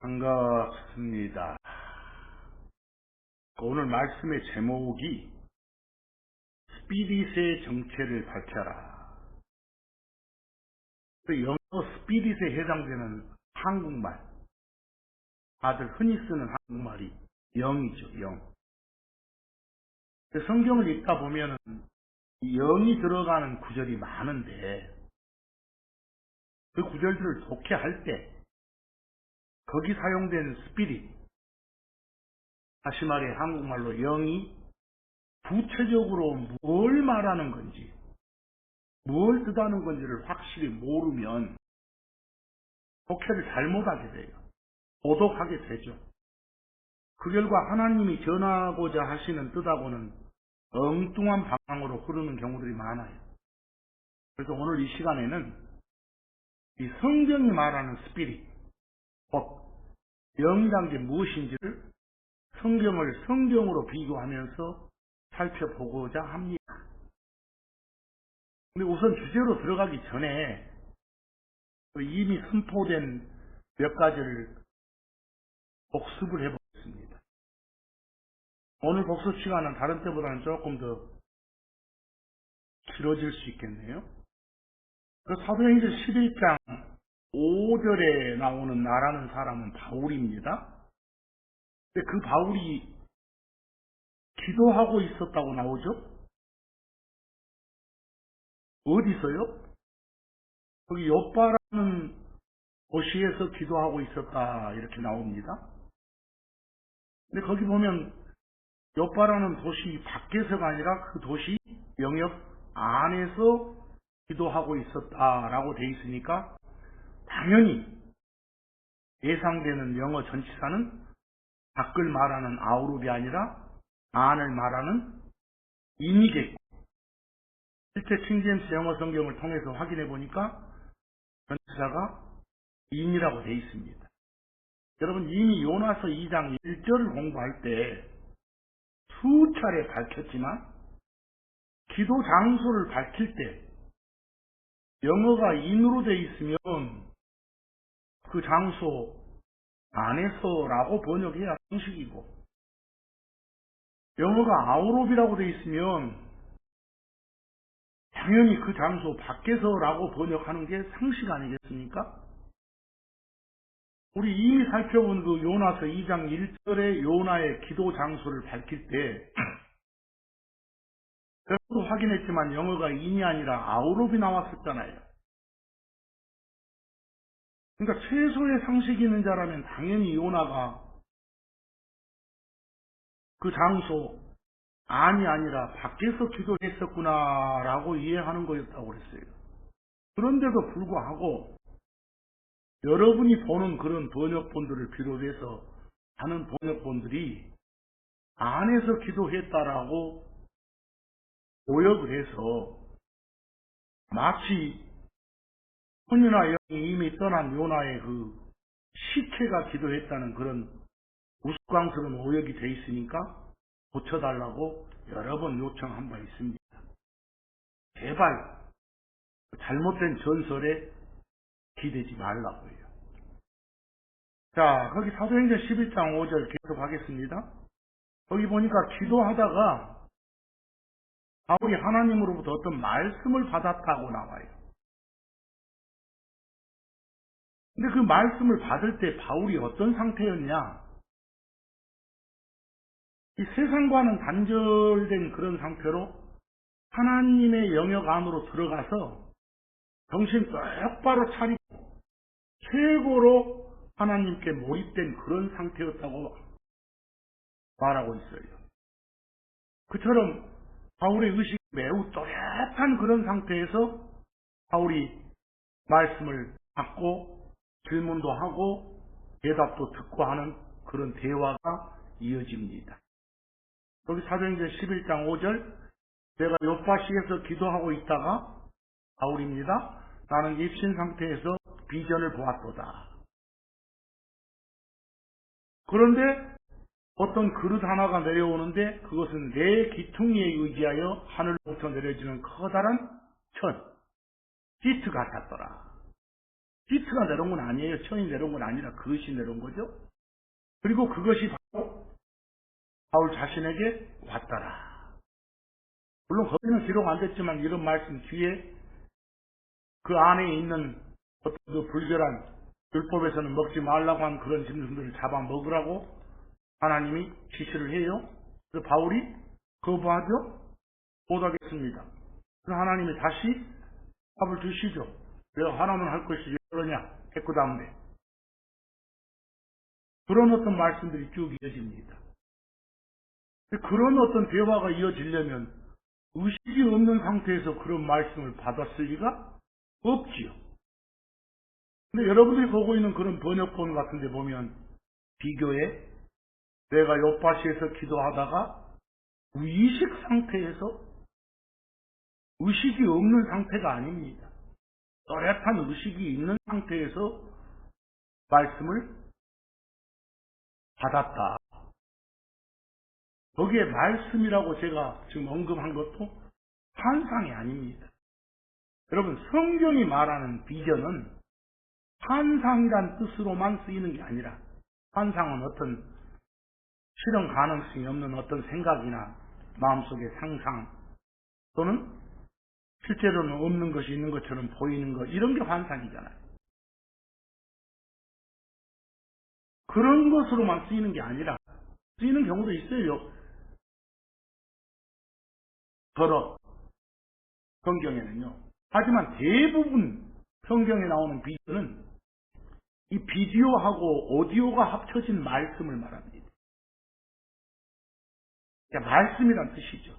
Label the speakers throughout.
Speaker 1: 반갑습니다. 오늘 말씀의 제목이 스피릿의 정체를 밝혀라. 영어 스피릿에 해당되는 한국말, 다들 흔히 쓰는 한국말이 영이죠, 영. 성경을 읽다 보면 영이 들어가는 구절이 많은데 그 구절들을 독해할 때 거기 사용된 스피릿, 다시 말해 한국말로 영이 구체적으로 뭘 말하는 건지, 뭘 뜻하는 건지를 확실히 모르면 독해를 잘못하게 돼요. 오독하게 되죠. 그 결과 하나님이 전하고자 하시는 뜻하고는 엉뚱한 방향으로 흐르는 경우들이 많아요. 그래서 오늘 이 시간에는 이 성경이 말하는 스피릿, 곧 영이란 게 무엇인지를 성경을 성경으로 비교하면서 살펴보고자 합니다. 근데 우선 주제로 들어가기 전에 이미 선포된 몇 가지를 복습을 해보겠습니다. 오늘 복습 시간은 다른 때보다는 조금 더 길어질 수 있겠네요. 사도행전 11장 5절에 나오는 나라는 사람은 바울입니다. 근데 그 바울이 기도하고 있었다고 나오죠? 어디서요? 거기 요빠라는 도시에서 기도하고 있었다 이렇게 나옵니다. 근데 거기 보면 요빠라는 도시 밖에서가 아니라 그 도시 영역 안에서 기도하고 있었다라고 돼 있으니까 당연히 예상되는 영어 전치사는 밖을 말하는 아우룹이 아니라 안을 말하는 인이겠고, 실제 킹제임스 영어 성경을 통해서 확인해 보니까 전치사가 인이라고 돼 있습니다. 여러분 이미 요나서 2장 1절을 공부할 때 수차례 밝혔지만 기도 장소를 밝힐 때 영어가 인으로 돼 있으면 그 장소 안에서라고 번역해야 상식이고, 영어가 아우롭이라고 돼 있으면 당연히 그 장소 밖에서라고 번역하는 게 상식 아니겠습니까? 우리 이미 살펴본 그 요나서 2장 1절의 요나의 기도 장소를 밝힐 때 여러분도 확인했지만 영어가 인이 아니라 아우롭이 나왔었잖아요. 그러니까 최소의 상식이 있는 자라면 당연히 요나가 그 장소 안이 아니라 밖에서 기도했었구나라고 이해하는 거였다고 그랬어요. 그런데도 불구하고 여러분이 보는 그런 번역본들을 비롯해서 하는 번역본들이 안에서 기도했다라고 오역을 해서 마치 혼이나 영이 이미 떠난 요나의 그 시체가 기도했다는 그런 우스꽝스러운 오역이 돼 있으니까 고쳐달라고 여러 번 요청한 바 있습니다. 제발 잘못된 전설에 기대지 말라고요. 자, 거기 사도행전 11장 5절 계속 하겠습니다. 거기 보니까 기도하다가 바울이 하나님으로부터 어떤 말씀을 받았다고 나와요. 근데 그 말씀을 받을 때 바울이 어떤 상태였냐? 이 세상과는 단절된 그런 상태로 하나님의 영역 안으로 들어가서 정신 똑바로 차리고 최고로 하나님께 몰입된 그런 상태였다고 말하고 있어요. 그처럼 바울의 의식이 매우 또렷한 그런 상태에서 바울이 말씀을 받고 질문도 하고 대답도 듣고 하는 그런 대화가 이어집니다. 여기 사도행전 11장 5절, 내가 요파시에서 기도하고 있다가 바울입니다. 나는 입신 상태에서 비전을 보았도다. 그런데 어떤 그릇 하나가 내려오는데 그것은 내 기퉁이에 의지하여 하늘로부터 내려지는 커다란 천, 시트 같았더라. 시트가 내려온 건 아니에요. 천이 내려온 건 아니라 그것이 내려온 거죠. 그리고 그것이 바로 바울 자신에게 왔더라. 물론 거기는 기록 안 됐지만 이런 말씀 뒤에 그 안에 있는 어떤 그 불결한 율법에서는 먹지 말라고 한 그런 짐승들을 잡아 먹으라고 하나님이 지시를 해요. 그래서 바울이 거부하죠? 못하겠습니다. 그래서 하나님이 다시 답을 주시죠. 왜 하나만 할 것이 왜 그러냐? 했고 다음에 그런 어떤 말씀들이 쭉 이어집니다. 그런 어떤 대화가 이어지려면 의식이 없는 상태에서 그런 말씀을 받았을 리가 없지요. 근데 여러분들이 보고 있는 그런 번역본 같은 데 보면 비교에 내가 욥바시에서 기도하다가 무의식 상태에서 의식이 없는 상태가 아닙니다. 또렷한 의식이 있는 상태에서 말씀을 받았다. 거기에 말씀이라고 제가 지금 언급한 것도 환상이 아닙니다. 여러분, 성경이 말하는 비전은 환상이란 뜻으로만 쓰이는 게 아니라 환상은 어떤 실현 가능성이 없는 어떤 생각이나 마음속의 상상 또는 실제로는 없는 것이 있는 것처럼 보이는 것, 이런 게 환상이잖아요. 그런 것으로만 쓰이는 게 아니라 쓰이는 경우도 있어요. 더러 성경에는요. 하지만 대부분 성경에 나오는 비전은 이 비디오하고 오디오가 합쳐진 말씀을 말합니다. 그러니까 말씀이란 뜻이죠.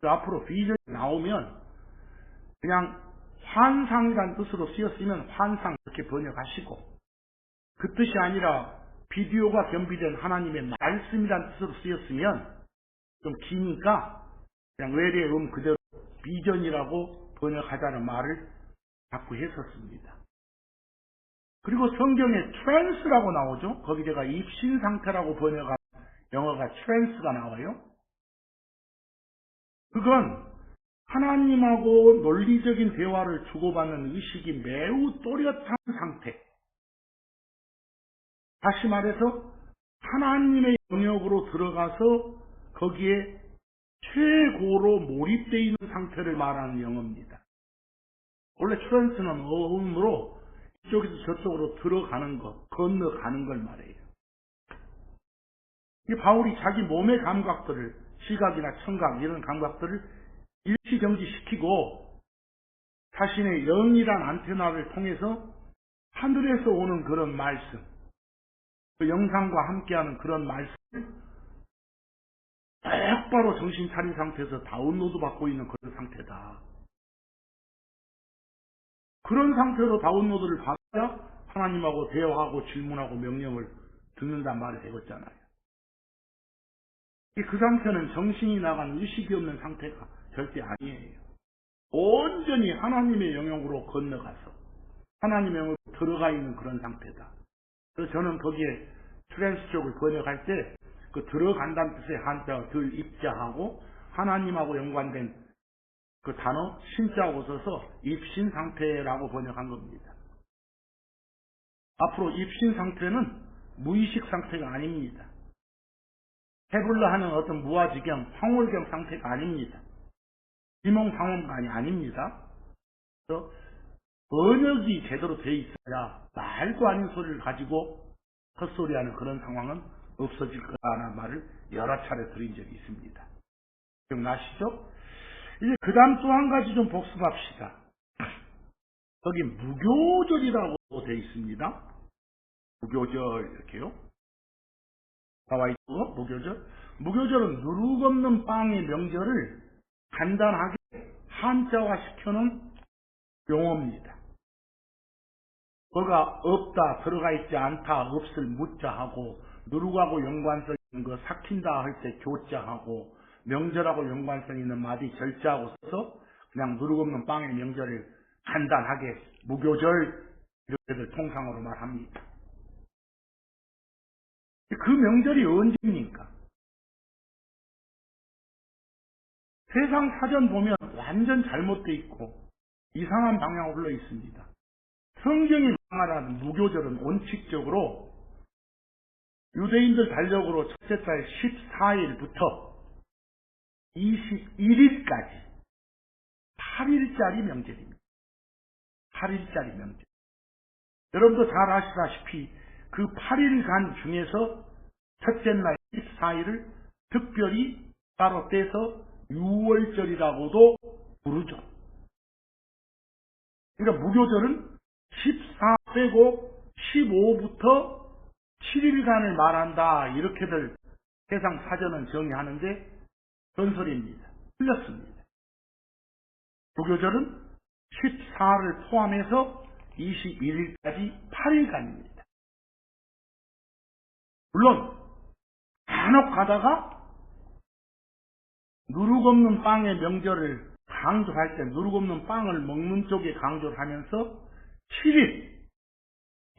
Speaker 1: 앞으로 비전이 나오면 그냥 환상이란 뜻으로 쓰였으면 환상 이렇게 번역하시고, 그 뜻이 아니라 비디오가 겸비된 하나님의 말씀이란 뜻으로 쓰였으면 좀 기니까 그냥 외래의 그대로 비전이라고 번역하자는 말을 자꾸 했었습니다. 그리고 성경에 트랜스라고 나오죠. 거기다가 입신 상태라고 번역한 영어가 트랜스가 나와요. 그건 하나님하고 논리적인 대화를 주고받는 의식이 매우 또렷한 상태. 다시 말해서 하나님의 영역으로 들어가서 거기에 최고로 몰입되어 있는 상태를 말하는 영어입니다. 원래 트랜스는 어음으로 이쪽에서 저쪽으로 들어가는 것, 건너가는 걸 말해요. 이 바울이 자기 몸의 감각들을, 시각이나 청각 이런 감각들을 일시정지시키고 자신의 영이란 안테나를 통해서 하늘에서 오는 그런 말씀, 그 영상과 함께하는 그런 말씀을 똑바로 정신 차린 상태에서 다운로드 받고 있는 그런 상태다. 그런 상태로 다운로드를 받아야 하나님하고 대화하고 질문하고 명령을 듣는단 말이 되었잖아요. 그 상태는 정신이 나간 의식이 없는 상태가 절대 아니에요. 온전히 하나님의 영역으로 건너가서 하나님의 영역으로 들어가 있는 그런 상태다. 그래서 저는 거기에 트랜스 쪽을 번역할 때 그 들어간다는 뜻의 한자가 들 입자하고 하나님하고 연관된 그 단어 신자하고 써서 입신 상태라고 번역한 겁니다. 앞으로 입신 상태는 무의식 상태가 아닙니다. 해불러 하는 어떤 무아지경, 황홀경 상태가 아닙니다. 비몽사몽간이 아닙니다. 그래서 번역이 제대로 돼 있어야 말도 아닌 소리를 가지고 헛소리하는 그런 상황은 없어질 거라는 말을 여러 차례 드린 적이 있습니다. 기억나시죠? 이제 그 다음 또 한 가지 좀 복습합시다. 여기 무교절이라고 되어 있습니다. 무교절 이렇게요. 나와 있고 무교절. 무교절은 누룩 없는 빵의 명절을 간단하게 한자화 시켜놓은 용어입니다. 뭐가 없다, 들어가 있지 않다, 없을 무자하고 누룩하고 연관성 있는 거 삭힌다 할 때 교자하고 명절하고 연관성 있는 마디 절자하고 써서 그냥 누룩 없는 빵의 명절을 간단하게 무교절 이렇게들 통상으로 말합니다. 그 명절이 언제입니까? 세상 사전 보면 완전 잘못되어 있고 이상한 방향으로 흘러 있습니다. 성경이 말하는 무교절은 원칙적으로 유대인들 달력으로 첫째 달 14일부터 21일까지 8일짜리 명절입니다. 8일짜리 명절. 여러분도 잘 아시다시피 그 8일간 중에서 첫째 날 14일을 특별히 따로 떼서 유월절이라고도 부르죠. 그러니까 무교절은 14 빼고 15부터 7일간을 말한다. 이렇게들 세상 사전은 정의하는데 전설입니다. 틀렸습니다. 무교절은 14를 포함해서 21일까지 8일간입니다. 물론 간혹 가다가 누룩 없는 빵의 명절을 강조할 때 누룩 없는 빵을 먹는 쪽에 강조를 하면서 7일,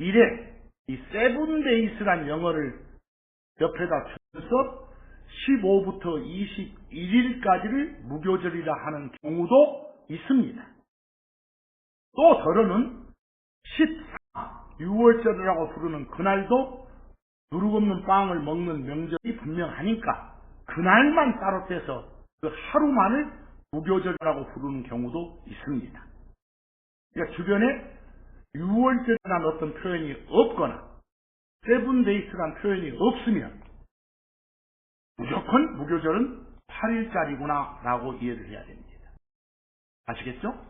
Speaker 1: 1회, 이 세븐데이스란 영어를 옆에다 주면서 15부터 21일까지를 무교절이라 하는 경우도 있습니다. 또 더러는 14, 6월절이라고 부르는 그날도 누룩 없는 빵을 먹는 명절이 분명하니까 그날만 따로 떼서 그 하루만을 무교절이라고 부르는 경우도 있습니다. 그러니까 주변에 6월절이라는 어떤 표현이 없거나 세븐데이스라는 표현이 없으면 무조건 무교절은 8일짜리구나 라고 이해를 해야 됩니다. 아시겠죠?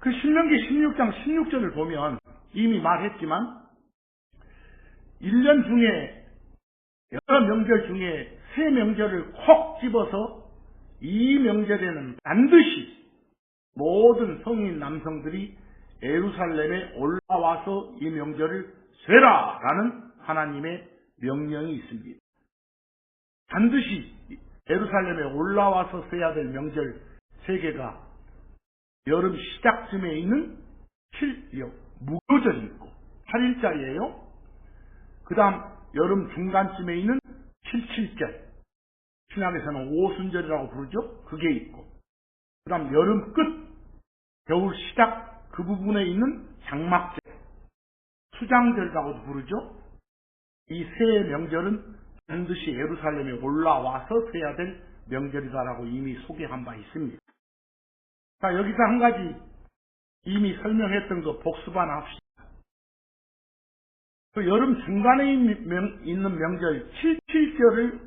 Speaker 1: 그 신명기 16장 16절을 보면 이미 말했지만 1년 중에 여러 명절 중에 세 명절을 콕 집어서 이 명절에는 반드시 모든 성인 남성들이 예루살렘에 올라와서 이 명절을 쇠라 라는 하나님의 명령이 있습니다. 반드시 예루살렘에 올라와서 쇠야 될 명절 세 개가 여름 시작쯤에 있는 무교절이 있고 8일짜리예요. 그 다음 여름 중간쯤에 있는 77절, 신약에서는 오순절이라고 부르죠. 그게 있고 그 다음 여름 끝, 겨울 시작 그 부분에 있는 장막절, 수장절이라고도 부르죠. 이 세 명절은 반드시 예루살렘에 올라와서 해야 될 명절이다라고 이미 소개한 바 있습니다. 자, 여기서 한 가지 이미 설명했던 거 복습 하나 합시다. 그 여름 중간에 있는 명절 77절을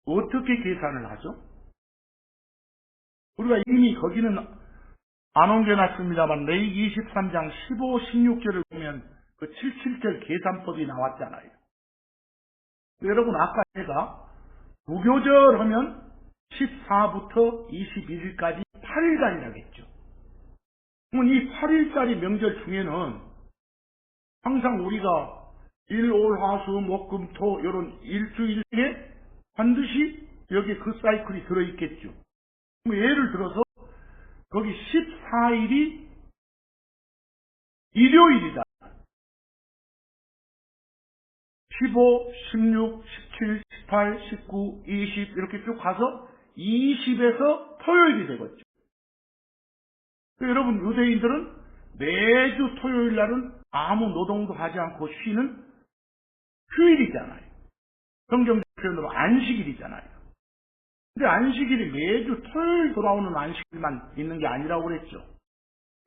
Speaker 1: 어떻게 계산을 하죠? 우리가 이미 거기는 안 옮겨놨습니다만 레위기 23장 15, 16절을 보면 그 77절 계산법이 나왔잖아요. 여러분 아까 제가 무교절 하면 14부터 21일까지 8일간이라고 했죠. 그러면 이 8일짜리 명절 중에는 항상 우리가 일, 올, 화, 수, 목, 금, 토 이런 일주일에 반드시 여기 그 사이클이 들어있겠죠. 예를 들어서 거기 14일이 일요일이다. 15, 16, 17, 18, 19, 20 이렇게 쭉 가서 20에서 토요일이 되겠죠. 여러분 유대인들은 매주 토요일 날은 아무 노동도 하지 않고 쉬는 휴일이잖아요. 성경 표현으로 안식일이잖아요. 근데 안식일이 매주 토요일 돌아오는 안식일만 있는 게 아니라고 그랬죠.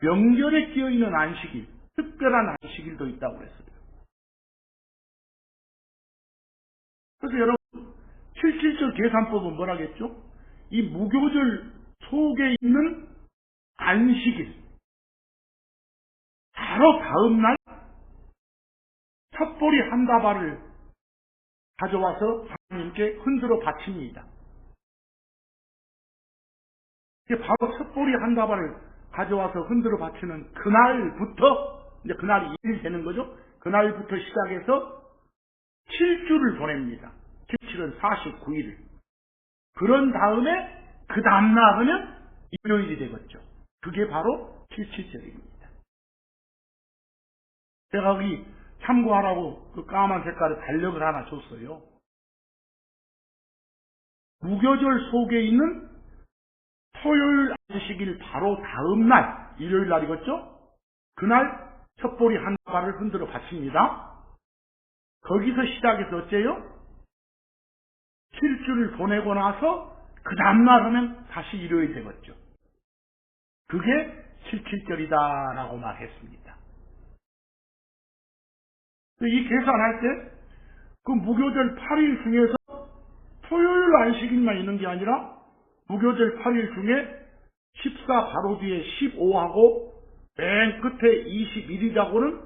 Speaker 1: 명절에 끼어있는 안식일, 특별한 안식일도 있다고 그랬어요. 그래서 여러분 77절 계산법은 뭐라겠죠? 이 무교절 속에 있는 안식일, 바로 다음날 첩보리 한 다발을 가져와서 하나님께 흔들어 바칩니다. 바로 첩보리 한 다발을 가져와서 흔들어 바치는 그날부터, 이제 그날이 1일 되는 거죠. 그날부터 시작해서 7주를 보냅니다. 77은 49일. 그런 다음에 그 다음날 하면 일요일이 되겠죠. 그게 바로 77절입니다. 제가 여기 참고하라고 그 까만 색깔의 달력을 하나 줬어요. 무교절 속에 있는 토요일 안식일 바로 다음날, 일요일 날이겠죠? 그날 첩보리 한 발을 흔들어 바칩니다. 거기서 시작해서 어째요? 7주를 보내고 나서 그 다음날 하면 다시 일요일 되겠죠. 그게 7.7절이다라고 말했습니다. 이 계산할 때 그 무교절 8일 중에서 토요일 안식일만 있는 게 아니라 무교절 8일 중에 14 바로 뒤에 15하고 맨 끝에 21이라고는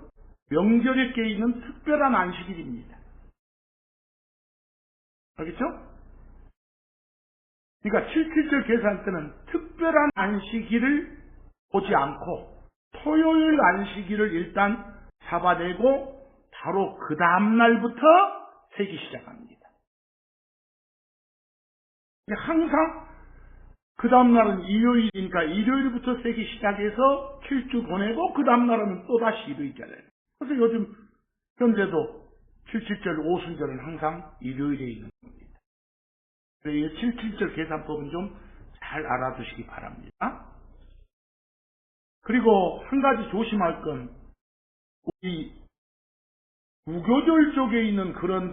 Speaker 1: 명절에 껴있는 특별한 안식일입니다. 알겠죠? 그러니까 7.7절 계산 때는 특별한 안식일을 보지 않고 토요일 안식일을 일단 잡아내고 바로 그 다음날부터 세기 시작합니다. 항상 그 다음날은 일요일이니까 일요일부터 세기 시작해서 7주 보내고 그 다음날은 또다시 일요일이잖아요. 그래서 요즘 현재도 7.7절 오순절은 항상 일요일에 있는 겁니다. 그래서 7.7절 계산법은 좀 잘 알아두시기 바랍니다. 그리고 한 가지 조심할 건 우리 무교절 쪽에 있는 그런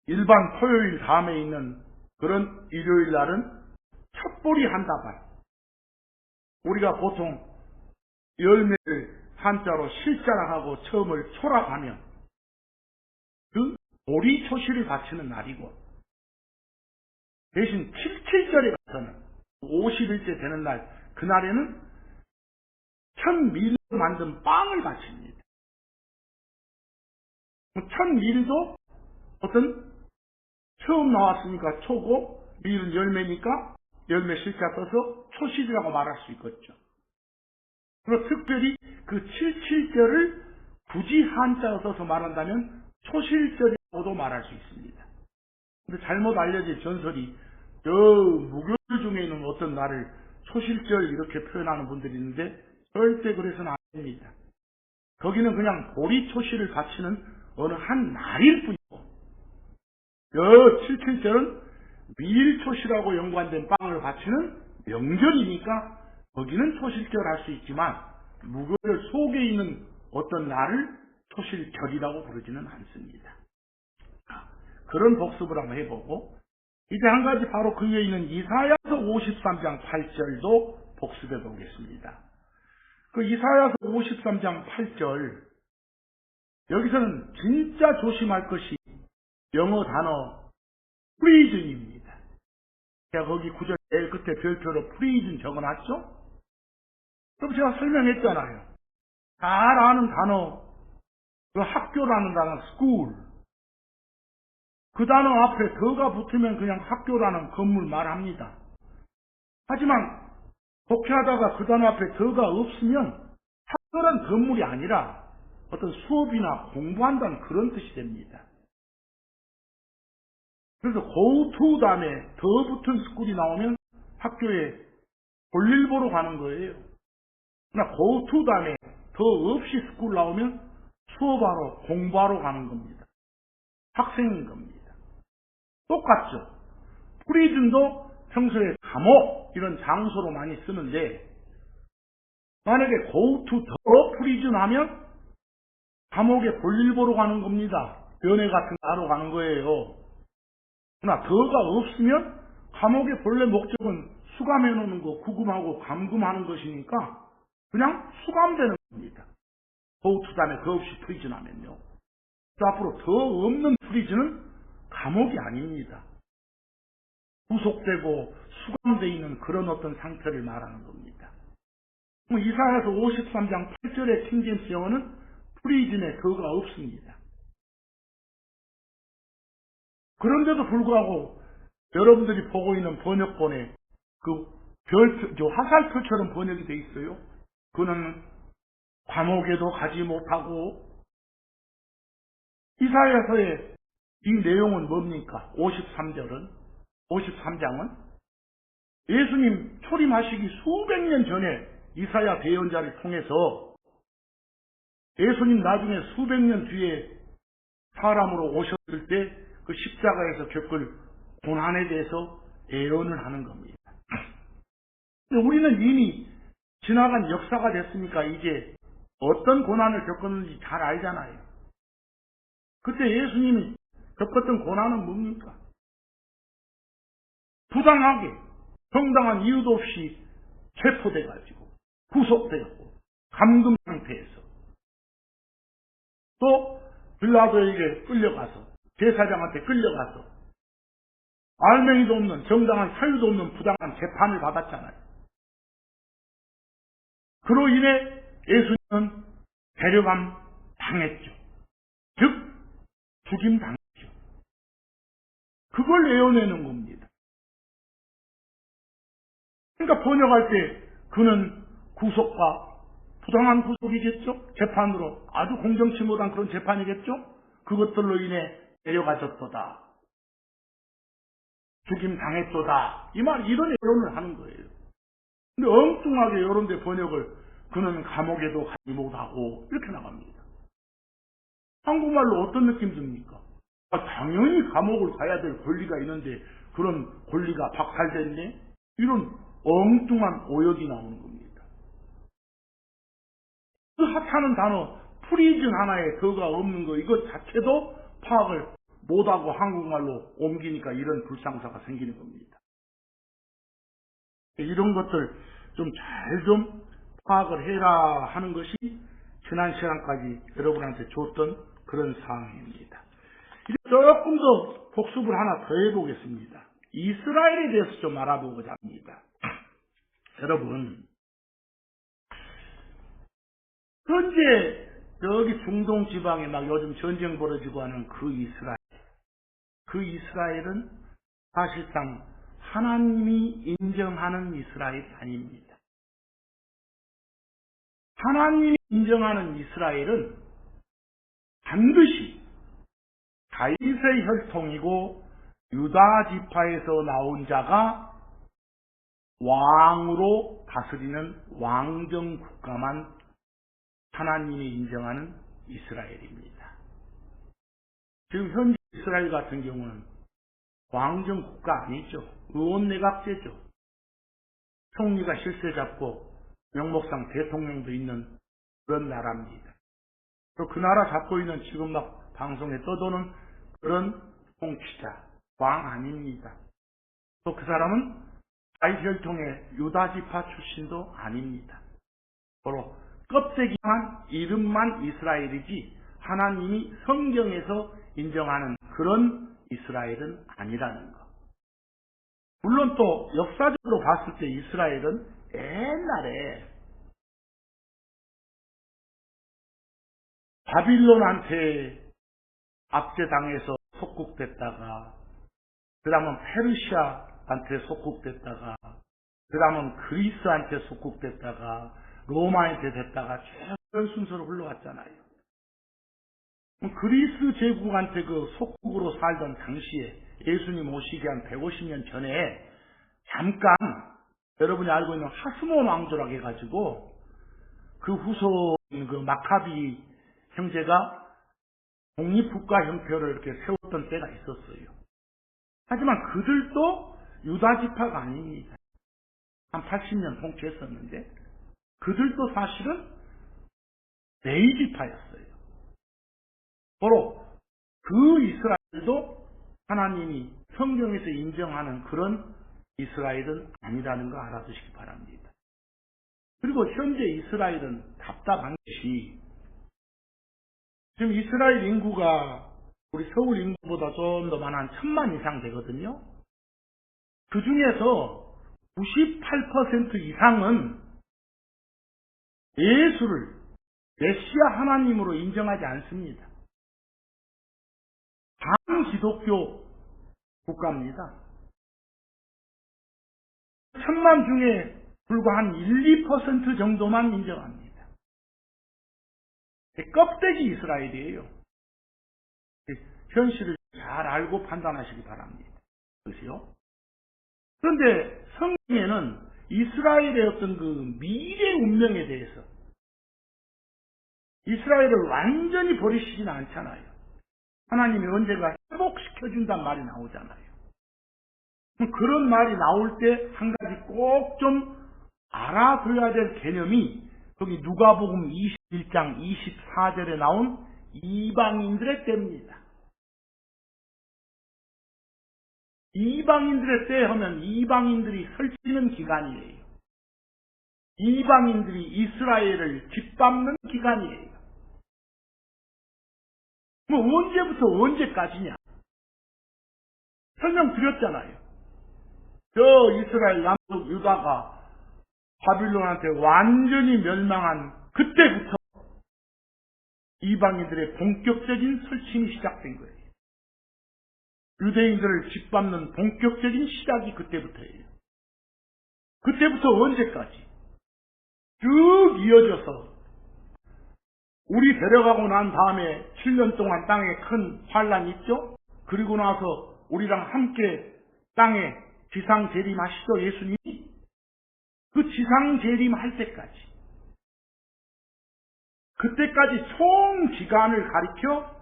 Speaker 1: 일반 토요일 다음에 있는 그런 일요일 날은 첩보리 한 다발. 우리가 보통 열매를 한자로 실자라 하고 처음을 초락하면 그 보리 초시를 바치는 날이고 대신 7.7절에 가서는 50일째 되는 날 그날에는 천밀로 만든 빵을 바칩니다. 천밀도 어떤 처음 나왔으니까 초고 밀은 열매니까 열매 실자 써서 초실이라고 말할 수 있겠죠. 그리고 특별히 그 7.7절을 굳이 한자로 써서 말한다면 초실절이라고도 말할 수 있습니다. 근데 잘못 알려진 전설이 저 무교절 중에 있는 어떤 날을 초실절 이렇게 표현하는 분들이 있는데 절대 그래서는 안 됩니다. 거기는 그냥 보리 초실을 바치는 어느 한 날일 뿐이고 저 7.7절은 밀초시라고 연관된 빵을 바치는 명절이니까 거기는 초실절 할 수 있지만 무교절 속에 있는 어떤 날을 초실절이라고 부르지는 않습니다. 그런 복습을 한번 해보고 이제 한 가지 바로 그 위에 있는 이사야서 53장 8절도 복습해 보겠습니다. 그 이사야서 53장 8절 여기서는 진짜 조심할 것이 영어 단어 프리즌입니다. 제가 거기 구절 제일 끝에 별표로 프리즌 적어놨죠? 그럼 제가 설명했잖아요. 잘 아는 단어, 그 학교라는 단어, school. 그 단어 앞에 더가 붙으면 그냥 학교라는 건물 말합니다. 하지만 독해하다가 그 단어 앞에 더가 없으면 학교란 건물이 아니라 어떤 수업이나 공부한다는 그런 뜻이 됩니다. 그래서 go to 다음에 더 붙은 스쿨이 나오면 학교에 볼일 보러 가는 거예요. 그러나 go to 다음에 더 없이 스쿨 나오면 수업하러 공부하러 가는 겁니다. 학생인 겁니다. 똑같죠. 프리즌도 평소에 감옥 이런 장소로 많이 쓰는데 만약에 go to 더 프리즌 하면 감옥에 볼일 보러 가는 겁니다. 연애 같은 거 하러 가는 거예요. 그러나 더가 없으면 감옥의 본래 목적은 수감해 놓는 거, 구금하고 감금하는 것이니까 그냥 수감되는 겁니다. go to 다음에 더 없이 프리즌 하면요. 앞으로 더 없는 프리즌은 감옥이 아닙니다. 구속되고 수감되어 있는 그런 어떤 상태를 말하는 겁니다. 이사야서 53장 8절의 킹제임스 영어는 프리즌에 더가 없습니다. 그런데도 불구하고 여러분들이 보고 있는 번역본에 그 화살표처럼 번역이 돼 있어요. 그는 감옥에도 가지 못하고 이사야서의 이 내용은 뭡니까? 53장은 예수님 초림하시기 수백 년 전에 이사야 대언자를 통해서 예수님 나중에 수백 년 뒤에 사람으로 오셨을 때 그 십자가에서 겪을 고난에 대해서 예언을 하는 겁니다. 우리는 이미 지나간 역사가 됐으니까 이제 어떤 고난을 겪었는지 잘 알잖아요. 그때 예수님이 겪었던 고난은 뭡니까? 부당하게 정당한 이유도 없이 체포돼가지고 구속되었고 감금 상태에서 또 빌라도에게 끌려가서 제사장한테 끌려가서 알맹이도 없는 정당한 사유도 없는 부당한 재판을 받았잖아요. 그로 인해 예수님은 데려감 당했죠. 즉 죽임 당했죠. 그걸 외워내는 겁니다. 그러니까 번역할 때 그는 구속과 부당한 구속이겠죠. 재판으로 아주 공정치 못한 그런 재판이겠죠. 그것들로 인해 데려가졌도다. 죽임 당했도다. 이 말 이런 예론을 하는 거예요. 근데 엉뚱하게 이런 데 번역을 그는 감옥에도 가지 못하고 이렇게 나갑니다. 한국말로 어떤 느낌 듭니까? 당연히 감옥을 가야 될 권리가 있는데 그런 권리가 박탈됐네? 이런 엉뚱한 오역이 나오는 겁니다. 그 핫하는 단어 프리즌 하나에 더가 없는 거 이것 자체도 파악을 못하고 한국말로 옮기니까 이런 불상사가 생기는 겁니다. 이런 것들 좀 잘 좀 파악을 해라 하는 것이 지난 시간까지 여러분한테 줬던 그런 사항입니다. 이제 조금 더 복습을 하나 더 해보겠습니다. 이스라엘에 대해서 좀 알아보고자 합니다. 여러분, 현재 여기 중동 지방에 막 요즘 전쟁 벌어지고 하는 그 이스라엘은 사실상 하나님이 인정하는 이스라엘이 아닙니다. 하나님이 인정하는 이스라엘은 반드시 다윗의 혈통이고 유다 지파에서 나온 자가 왕으로 다스리는 왕정 국가만 하나님이 인정하는 이스라엘입니다. 지금 현재 이스라엘 같은 경우는 왕정 국가 아니죠. 의원내각제죠. 총리가 실세 잡고 명목상 대통령도 있는 그런 나라입니다. 또 그 나라 잡고 있는 지금 막 방송에 떠도는 그런 통치자, 왕 아닙니다. 또 그 사람은 다윗 혈통의 유다 지파 출신도 아닙니다. 바로 껍데기만 이름만 이스라엘이지 하나님이 성경에서 인정하는 그런 이스라엘은 아니라는 것. 물론 또 역사적으로 봤을 때 이스라엘은 옛날에 바빌론한테 압제당해서 속국됐다가 그 다음은 페르시아한테 속국됐다가 그 다음은 그리스한테 속국됐다가 로마한테 됐다가 쭉 그런 순서로 흘러왔잖아요. 그리스 제국한테 그 속국으로 살던 당시에 예수님 오시기 한 150년 전에 잠깐 여러분이 알고 있는 하스몬 왕조라고 해가지고 그 후손 그 마카비 형제가 독립국가 형태를 이렇게 세웠던 때가 있었어요. 하지만 그들도 유다 지파가 아닙니다. 한 80년 통치했었는데 그들도 사실은 레위 지파였어요. 바로 그 이스라엘도 하나님이 성경에서 인정하는 그런 이스라엘은 아니라는 거 알아두시기 바랍니다. 그리고 현재 이스라엘은 답답한 것이 지금 이스라엘 인구가 우리 서울 인구보다 좀 더 많아 한 1000만 이상 되거든요. 그 중에서 98% 이상은 예수를 메시아 하나님으로 인정하지 않습니다. 반기독교 국가입니다. 1000만 중에 불과 한 1, 2% 정도만 인정합니다. 껍데기 이스라엘이에요. 현실을 잘 알고 판단하시기 바랍니다. 그렇죠? 그런데 성경에는 이스라엘의 어떤 그 미래 운명에 대해서 이스라엘을 완전히 버리시지는 않잖아요. 하나님이 언젠가 회복시켜준단 말이 나오잖아요. 그런 말이 나올 때 한 가지 꼭 좀 알아둬야 될 개념이 거기 누가복음 21장 24절에 나온 이방인들의 때입니다. 이방인들의 때 하면 이방인들이 설치는 기간이에요. 이방인들이 이스라엘을 짓밟는 기간이에요. 뭐 언제부터 언제까지냐? 설명드렸잖아요. 저 이스라엘 남쪽 유다가 바빌론한테 완전히 멸망한 그때부터 이방인들의 본격적인 설침이 시작된 거예요. 유대인들을 짓밟는 본격적인 시작이 그때부터예요. 그때부터 언제까지 쭉 이어져서 우리 데려가고 난 다음에 7년 동안 땅에 큰 환란이 있죠. 그리고 나서 우리랑 함께 땅에 지상 재림하시죠. 예수님이 그 지상 재림할 때까지, 그때까지 총 기간을 가리켜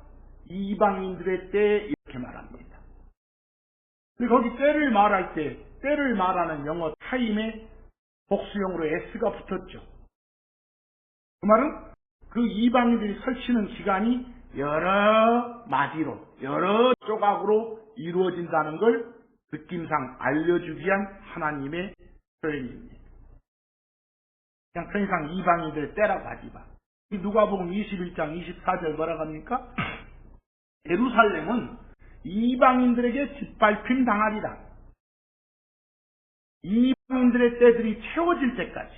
Speaker 1: 이방인들의 때 이렇게 말합니다. 근데 거기 때를 말할 때 때를 말하는 영어 타임에 복수형으로 s가 붙었죠. 그 말은 그 이방인들이 설치는 기간이 여러 마디로 여러 조각으로 이루어진다는 걸 느낌상 알려주기 위한 하나님의 표현입니다. 그냥 편의상 이방인들의 때라고 하지 마. 누가복음 21장 24절 뭐라고 합니까? 예루살렘은 이방인들에게 짓밟힘 당하리라. 이방인들의 때들이 채워질 때까지,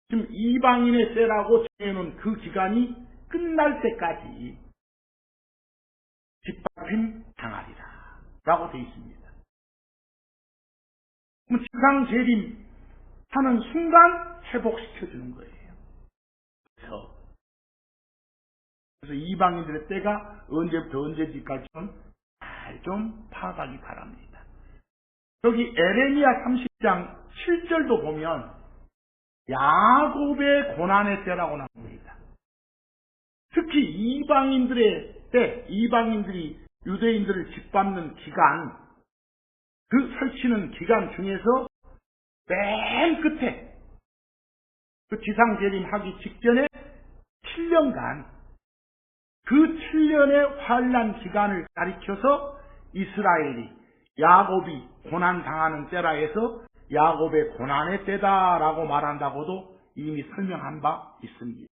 Speaker 1: 지금 이방인의 때라고 정해놓은 그 기간이 끝날 때까지 짓밟힘 당하리라 라고 되어 있습니다. 그럼 지상 재림 하는 순간 회복시켜주는 거예요. 그래서 이방인들의 때가 언제부터 언제까지 좀 파악하기 바랍니다. 여기 에레미야 30장 7절도 보면 야곱의 고난의 때라고 나옵니다. 특히 이방인들의 때, 이방인들이 유대인들을 짓밟는 기간, 그 설치는 기간 중에서 맨 끝에 그 지상재림하기 직전에 7년간 그 7년의 환란 기간을 가리켜서 이스라엘이 야곱이 고난당하는 때라 해서 야곱의 고난의 때다라고 말한다고도 이미 설명한 바 있습니다.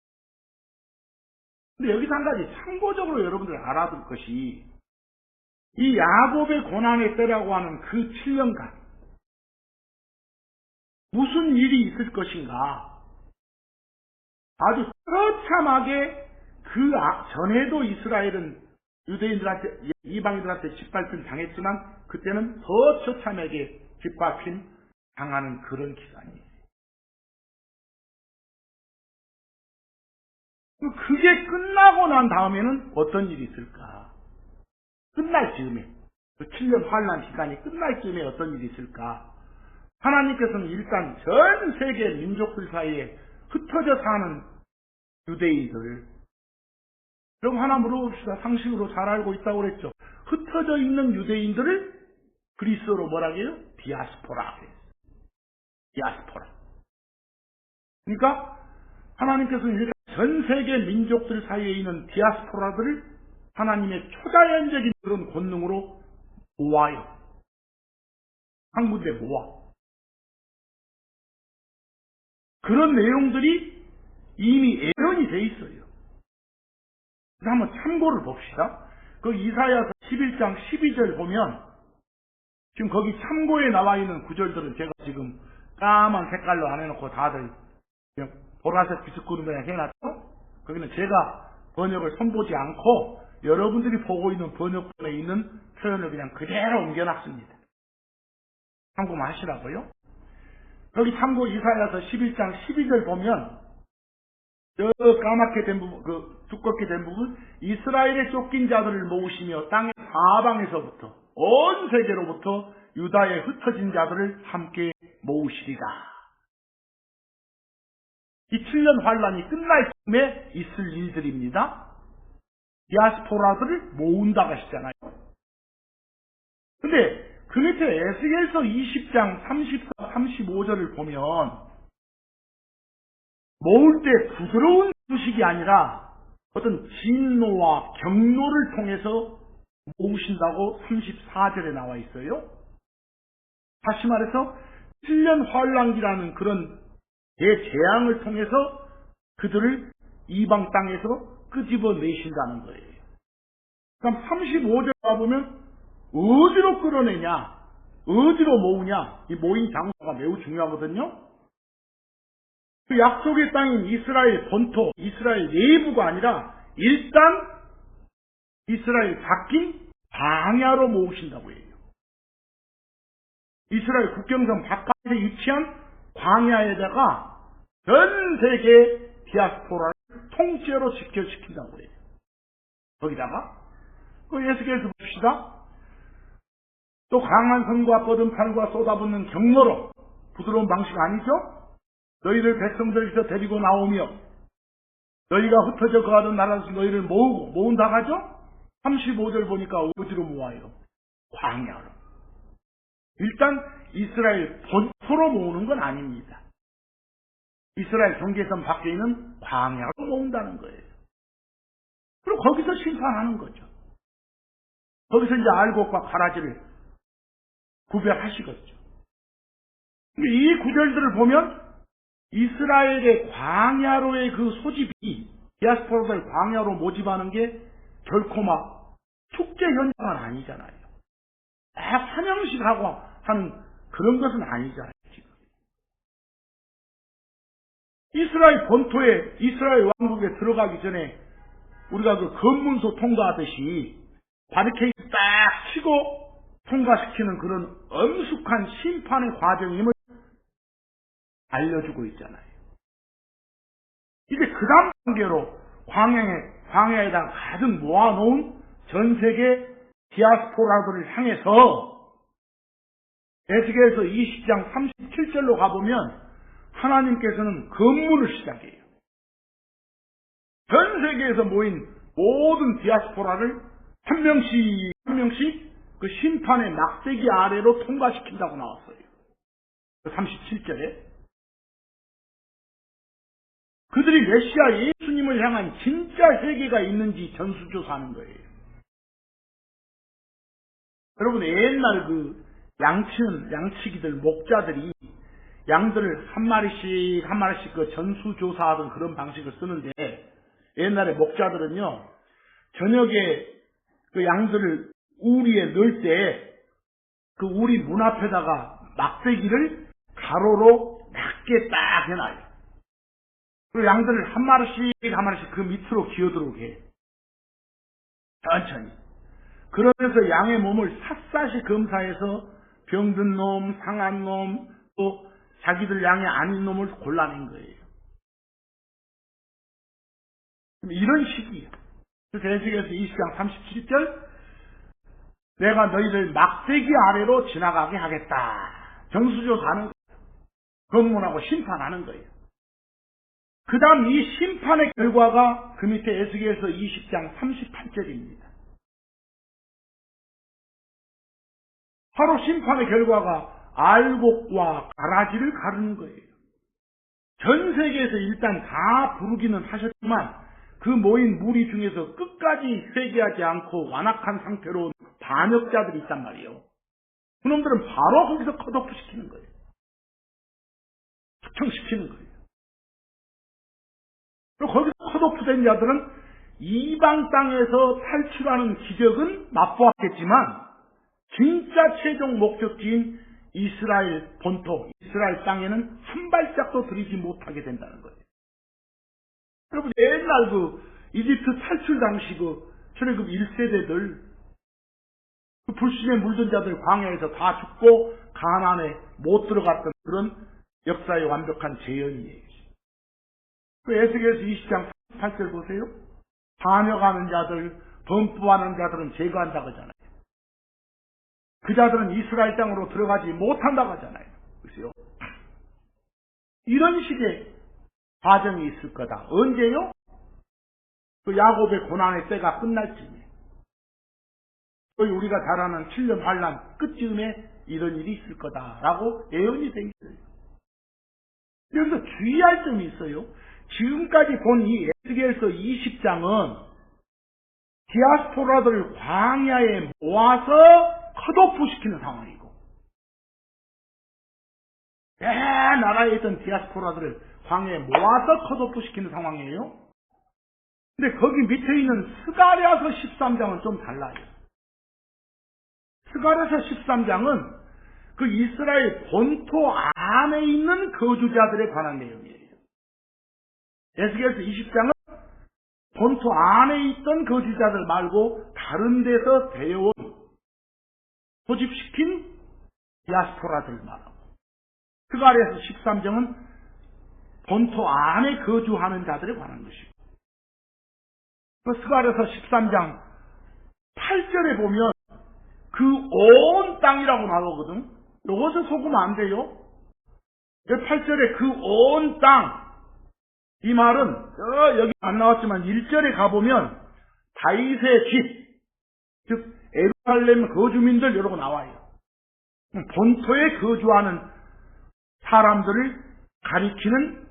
Speaker 1: 근데 여기서 한 가지 참고적으로 여러분들 알아둘 것이, 이 야곱의 고난의 때라고 하는 그 7년간 무슨 일이 있을 것인가? 아주 처참하게 그 전에도 이스라엘은 유대인들한테, 이방인들한테 짓밟힘 당했지만 그때는 더 처참하게 짓밟힘 당하는 그런 기간이에요. 그게 끝나고 난 다음에는 어떤 일이 있을까? 끝날 즈음에, 그 7년 환란 기간이 끝날 즈음에 어떤 일이 있을까? 하나님께서는 일단 전 세계 민족들 사이에 흩어져 사는 유대인들, 그럼 하나 물어봅시다. 상식으로 잘 알고 있다고 그랬죠. 흩어져 있는 유대인들을 그리스어로 뭐라고 해요? 디아스포라. 디아스포라. 그러니까 하나님께서는 일단 전 세계 민족들 사이에 있는 디아스포라들을 하나님의 초자연적인 그런 권능으로 모아요. 한 군데 모아. 그런 내용들이 이미 예언이 돼 있어요. 한번 참고를 봅시다. 그 이사야서 11장 12절 보면 지금 거기 참고에 나와 있는 구절들은 제가 지금 까만 색깔로 안 해놓고 다들 그냥 보라색 비스꾸름 그냥 해놨죠. 거기는 제가 번역을 손보지 않고 여러분들이 보고 있는 번역본에 있는 표현을 그냥 그대로 옮겨놨습니다. 참고만 하시라고요. 여기 참고 이사야서 11장 12절 보면 저 까맣게 된 부분, 그 두껍게 된 부분, 이스라엘의 쫓긴 자들을 모으시며 땅의 사방에서부터 온 세계로부터 유다에 흩어진 자들을 함께 모으시리라. 이 7년 환란이 끝날 즈음에 있을 일들입니다. 디아스포라들을 모은다고 하시잖아요. 근데 그 밑에 에스겔서 20장 34, 35절을 보면 모을 때 부드러운 소식이 아니라 어떤 진노와 경노를 통해서 모으신다고 34절에 나와 있어요. 다시 말해서 7년 환란기라는 그런 대재앙을 통해서 그들을 이방 땅에서 끄집어 내신다는 거예요. 그럼 35절 가보면 어디로 끌어내냐, 어디로 모으냐, 이 모인 장소가 매우 중요하거든요. 그 약속의 땅인 이스라엘 본토, 이스라엘 내부가 아니라 일단 이스라엘 밖인 광야로 모으신다고 해요. 이스라엘 국경선 바깥에 위치한 광야에다가 전 세계 디아스포라를 통째로 집결시킨다고 해요. 거기다가 그 에스겔서 봅시다. 또 강한 손과 뻗은 팔과 쏟아붓는 경로로, 부드러운 방식 아니죠? 너희를 백성들에서 데리고 나오며 너희가 흩어져 거하던 나라에서 너희를 모은다 하죠? 35절 보니까 어디로 모아요? 광야로. 일단 이스라엘 본토로 모으는 건 아닙니다. 이스라엘 경계선 밖에 있는 광야로 모은다는 거예요. 그리고 거기서 심판하는 거죠. 거기서 이제 알곡과 가라지를 구별하시겠죠. 이 구절들을 보면 이스라엘의 광야로의 그 소집이 디아스포라를 광야로 모집하는 게 결코 막 축제 현장은 아니잖아요. 환영식 하고 하는 그런 것은 아니잖아요. 지금 이스라엘 본토에, 이스라엘 왕국에 들어가기 전에 우리가 그 검문소 통과하듯이 바리케이드 딱 치고 통과시키는 그런 엄숙한 심판의 과정임을 알려주고 있잖아요. 이제 그 다음 단계로 광야에다 가득 모아놓은 전 세계 디아스포라들을 향해서 에스겔서 20장 37절로 가보면 하나님께서는 검문을 시작해요. 전 세계에서 모인 모든 디아스포라를 한 명씩 한 명씩 그 심판의 막대기 아래로 통과시킨다고 나왔어요. 37절에 그들이 메시아 예수님을 향한 진짜 회개가 있는지 전수조사하는 거예요. 여러분, 옛날 그 양치기들, 목자들이 양들을 한 마리씩 한 마리씩 그 전수조사하던 그런 방식을 쓰는데, 옛날에 목자들은요, 저녁에 그 양들을 우리에 넣을 때 그 우리 문 앞에다가 막대기를 가로로 낮게 딱 해놔요. 그리고 양들을 한 마리씩 한 마리씩 그 밑으로 기어들어오게 해요. 천천히. 그러면서 양의 몸을 샅샅이 검사해서 병든 놈, 상한 놈, 또 자기들 양이 아닌 놈을 골라낸 거예요. 이런 식이에요. 그래서 에스겔서 20장 37절 내가 너희를 막대기 아래로 지나가게 하겠다. 정수조사하는 거예요. 검문하고 심판하는 거예요. 그 다음 이 심판의 결과가 그 밑에 에스겔서 20장 38절입니다. 바로 심판의 결과가 알곡과 가라지를 가르는 거예요. 전 세계에서 일단 다 부르기는 하셨지만 그 모인 무리 중에서 끝까지 회개하지 않고 완악한 상태로 반역자들이 있단 말이에요. 그놈들은 바로 거기서 컷오프 시키는 거예요. 숙청시키는 거예요. 그리고 거기서 컷오프된 자들은 이방 땅에서 탈출하는 기적은 맛보았겠지만 진짜 최종 목적지인 이스라엘 본토, 이스라엘 땅에는 한 발짝도 들이지 못하게 된다는 거예요. 여러분, 옛날 그 이집트 탈출 당시 그 출애굽 1세대들, 그 불신에 물든 자들 광야에서 다 죽고 가나안에 못 들어갔던 그런 역사의 완벽한 재현이에요. 그 에스겔서 20장 38절 보세요. 반역하는 자들, 범부하는 자들은 제거한다고 하잖아요. 그 자들은 이스라엘 땅으로 들어가지 못한다고 하잖아요. 그렇죠? 이런 식의 과정이 있을 거다. 언제요? 그 야곱의 고난의 때가 끝날 쯤에. 거의 우리가 잘 아는 7년 환란 끝쯤에 이런 일이 있을 거다라고 예언이 돼 있어요. 여기서 주의할 점이 있어요. 지금까지 본 이 에스겔서 20장은 디아스포라들을 광야에 모아서 컷오프시키는 상황이고, 나라에 있던 디아스포라들을 광야에 모아서 컷오프시키는 상황이에요. 근데 거기 밑에 있는 스가랴서 13장은 좀 달라요. 스가랴서 13장은 그 이스라엘 본토 안에 있는 거주자들에 관한 내용이에요. 에스겔서 20장은 본토 안에 있던 거주자들 말고 다른 데서 데려온 소집시킨 디아스포라들 말하고, 스가랴서 13장은 본토 안에 거주하는 자들에 관한 것이고, 스가랴서 13장 8절에 보면 그 온 땅이라고 나오거든. 이것을 속으면 안 돼요. 8절에 그 온 땅, 이 말은 여기 안 나왔지만 1절에 가보면 다윗의 집, 즉 예루살렘 거주민들 이러고 나와요. 본토에 거주하는 사람들을 가리키는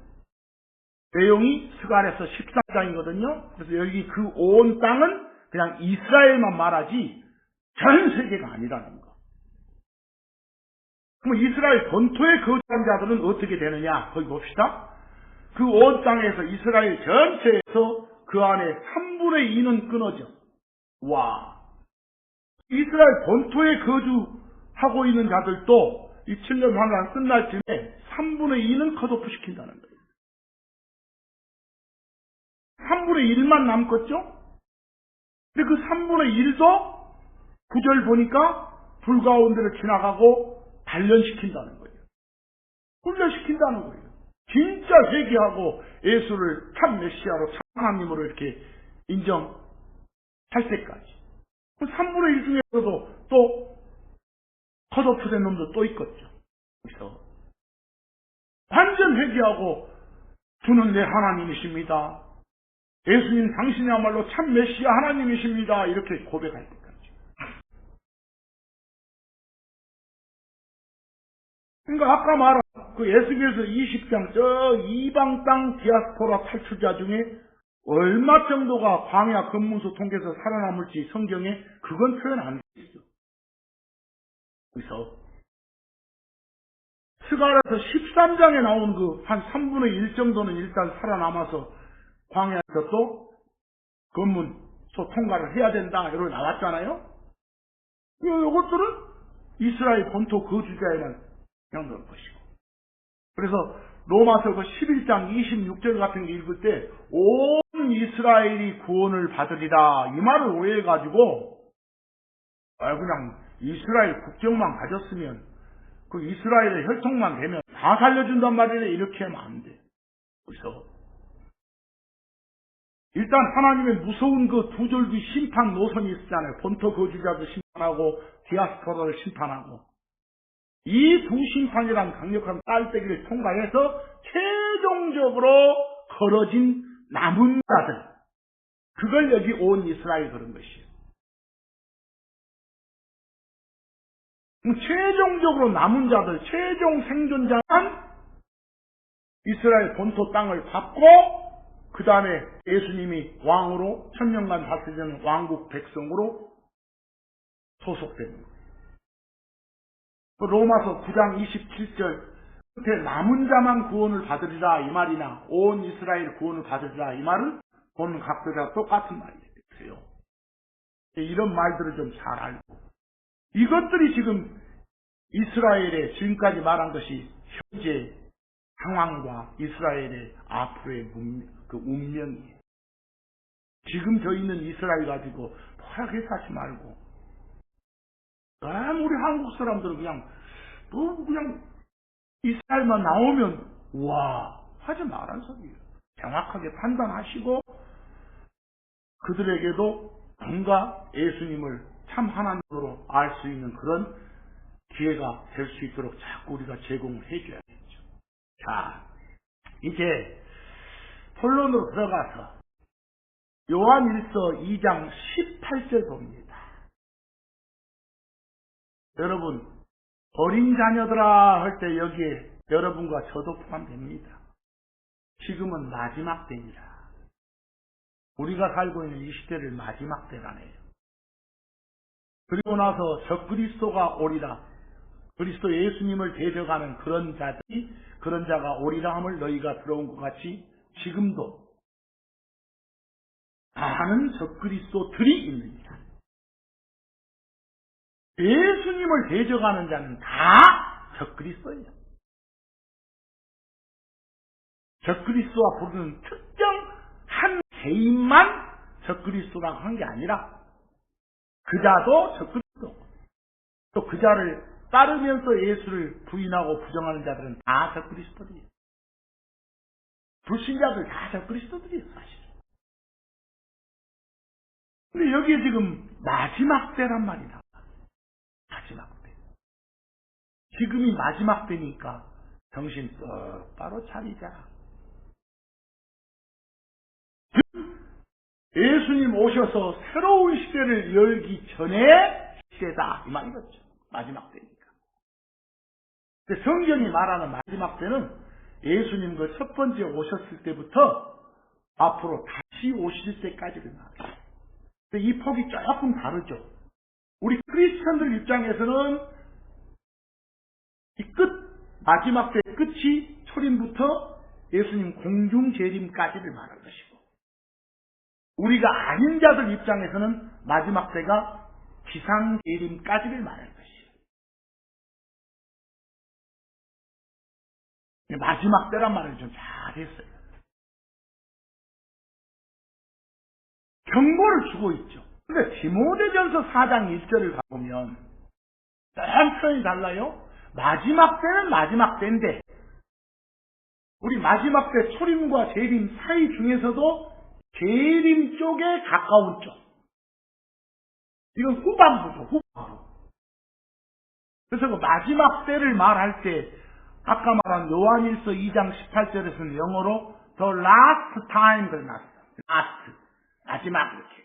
Speaker 1: 내용이 스가랴서 14장이거든요. 그래서 여기 그 온 땅은 그냥 이스라엘만 말하지 전 세계가 아니라는 거. 그럼 이스라엘 본토에 거주한 자들은 어떻게 되느냐? 거기 봅시다. 그 온 땅에서 이스라엘 전체에서 그 안에 3분의 2는 끊어져. 와. 이스라엘 본토에 거주하고 있는 자들도 이 7년 환란 끝날 쯤에 3분의 2는 컷오프 시킨다는 거예요. 3분의 1만 남겠죠? 근데 그 3분의 1도 9절 보니까 불 가운데를 지나가고 단련시킨다는 거예요. 훈련시킨다는 거예요. 진짜 회개하고 예수를 참 메시아로 참 하나님으로 이렇게 인정할 때까지. 3분의 1 중에서도 또 컷오프된 놈도 또 있겠죠. 그래서 완전 회개하고 주는 내 하나님이십니다. 예수님 당신이야말로 참 메시아 하나님이십니다. 이렇게 고백할 때까지. 그러니까 아까 말한 그 에스겔서 20장 저 이방 땅 디아스포라 탈출자 중에 얼마 정도가 광야 검문소 통해서 살아남을지 성경에 그건 표현 안 되어 있어. 그래서 스가랴서 13장에 나온 그 한 3분의 1 정도는 일단 살아남아서 광야에서 또 검문소 통과를 해야 된다 이렇게 나왔잖아요. 이것들은 이스라엘 본토 거주자에만 그냥 넣을 것이고. 그래서 로마서 그 11장 26절 같은 게 읽을 때 온 이스라엘이 구원을 받으리라 이 말을 오해해가지고 그냥 이스라엘 국적만 가졌으면 그 이스라엘의 혈통만 되면 다 살려준단 말이래 이렇게 하면 안 돼. 그래서 일단 하나님의 무서운 그 두 줄기 심판 노선이 있잖아요. 본토 거주자도 심판하고 디아스포라를 심판하고 이 두 심판이란 강력한 깔때기를 통과해서 최종적으로 걸어진 남은 자들, 그걸 여기 온 이스라엘 그런 것이에요. 최종적으로 남은 자들, 최종 생존자는 이스라엘 본토 땅을 받고 그 다음에 예수님이 왕으로 천년간 다스리는 왕국 백성으로 소속되는 거예요. 로마서 9장 27절 끝에 남은 자만 구원을 받으리라 이 말이나 온 이스라엘 구원을 받으리라 이 말은 본 각도가 똑같은 말이에요. 이런 말들을 좀 잘 알고 이것들이 지금 이스라엘의 지금까지 말한 것이 현재 상황과 이스라엘의 앞으로의 운명이에요. 지금 저 있는 이스라엘 가지고 뭐라고 하지 말고 우리 한국 사람들은 그냥 이스라엘만 나오면 와 하지 말란 소리예요. 정확하게 판단하시고 그들에게도 뭔가 예수님을 참 하나님으로 알 수 있는 그런 기회가 될 수 있도록 자꾸 우리가 제공을 해줘야겠죠. 자, 이제 본론으로 들어가서 요한일서 2장 18절 봅니다. 여러분, 어린 자녀들아 할 때 여기에 여러분과 저도 포함됩니다. 지금은 마지막 때입니다. 우리가 살고 있는 이 시대를 마지막 때라네요. 그리고 나서 적그리스도가 오리라. 그리스도 예수님을 대적하는 그런 자가 오리라 함을 너희가 들어온 것 같이 지금도 많은 적그리스도들이 있느니라. 예수님을 대적하는 자는 다 적그리스도예요. 적그리스도와 부르는 특정 한 개인만 적그리스도라고 한 게 아니라 그자도 적그리스도, 또 그자를 따르면서 예수를 부인하고 부정하는 자들은 다 적그리스도들이에요. 불신자들 다 적그리스도들이에요, 사실. 근데 여기에 지금 마지막 때란 말이다. 마지막 때. 지금이 마지막 때니까 정신 똑바로 차리자. 예수님 오셔서 새로운 시대를 열기 전에 시대다 이 말이겠죠. 마지막 때니까. 근데 성경이 말하는 마지막 때는 예수님 그 첫 번째 오셨을 때부터 앞으로 다시 오실 때까지를 말해요. 근데 이 폭이 조금 다르죠. 우리 크리스천들 입장에서는 이 마지막 때 끝이 초림부터 예수님 공중 재림까지를 말할 것이고, 우리가 아닌 자들 입장에서는 마지막 때가 지상 재림까지를 말할 것이에요. 마지막 때란 말을 좀 잘했어요. 경고를 주고 있죠. 근데 디모데전서 4장 1절을 가보면 좀 표현이 달라요. 마지막 때는 마지막 때인데 우리 마지막 때 초림과 재림 사이 중에서도 재림 쪽에 가까운 쪽, 이건 후반부죠. 후반부. 그래서 그 마지막 때를 말할 때 아까 말한 요한일서 2장 18절에서는 영어로 The last time를 놨어요. last, 마지막 이렇게.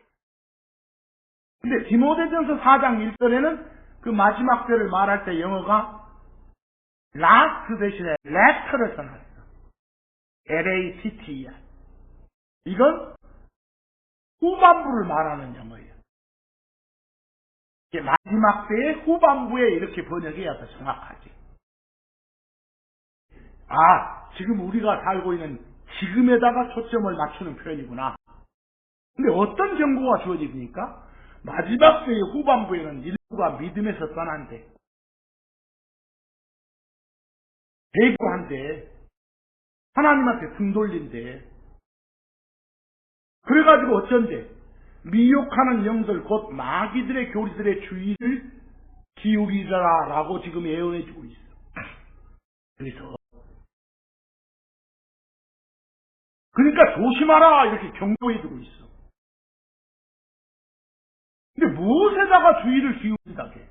Speaker 1: 근데 디모데전서 4장 1절에는 그 마지막 때를 말할 때 영어가 last 대신에 latter를 써놨어요. L-A-T-T야. 이건 후반부를 말하는 영어예요. 마지막 때의 후반부에 이렇게 번역해야 더 정확하지. 지금 우리가 살고 있는 지금에다가 초점을 맞추는 표현이구나. 근데 어떤 경고가 주어집니까? 마지막 때의 후반부에는 일부가 믿음에서 떠난대. 배교한대. 하나님한테 등 돌린대. 그래가지고 어쩐데? 미혹하는 영들 곧 마귀들의 교리들의 주의를 기울이라라고 지금 예언해주고 있어. 그러니까 조심하라 이렇게 경고해주고 있어. 근데 무엇에다가 주의를 기울인다게?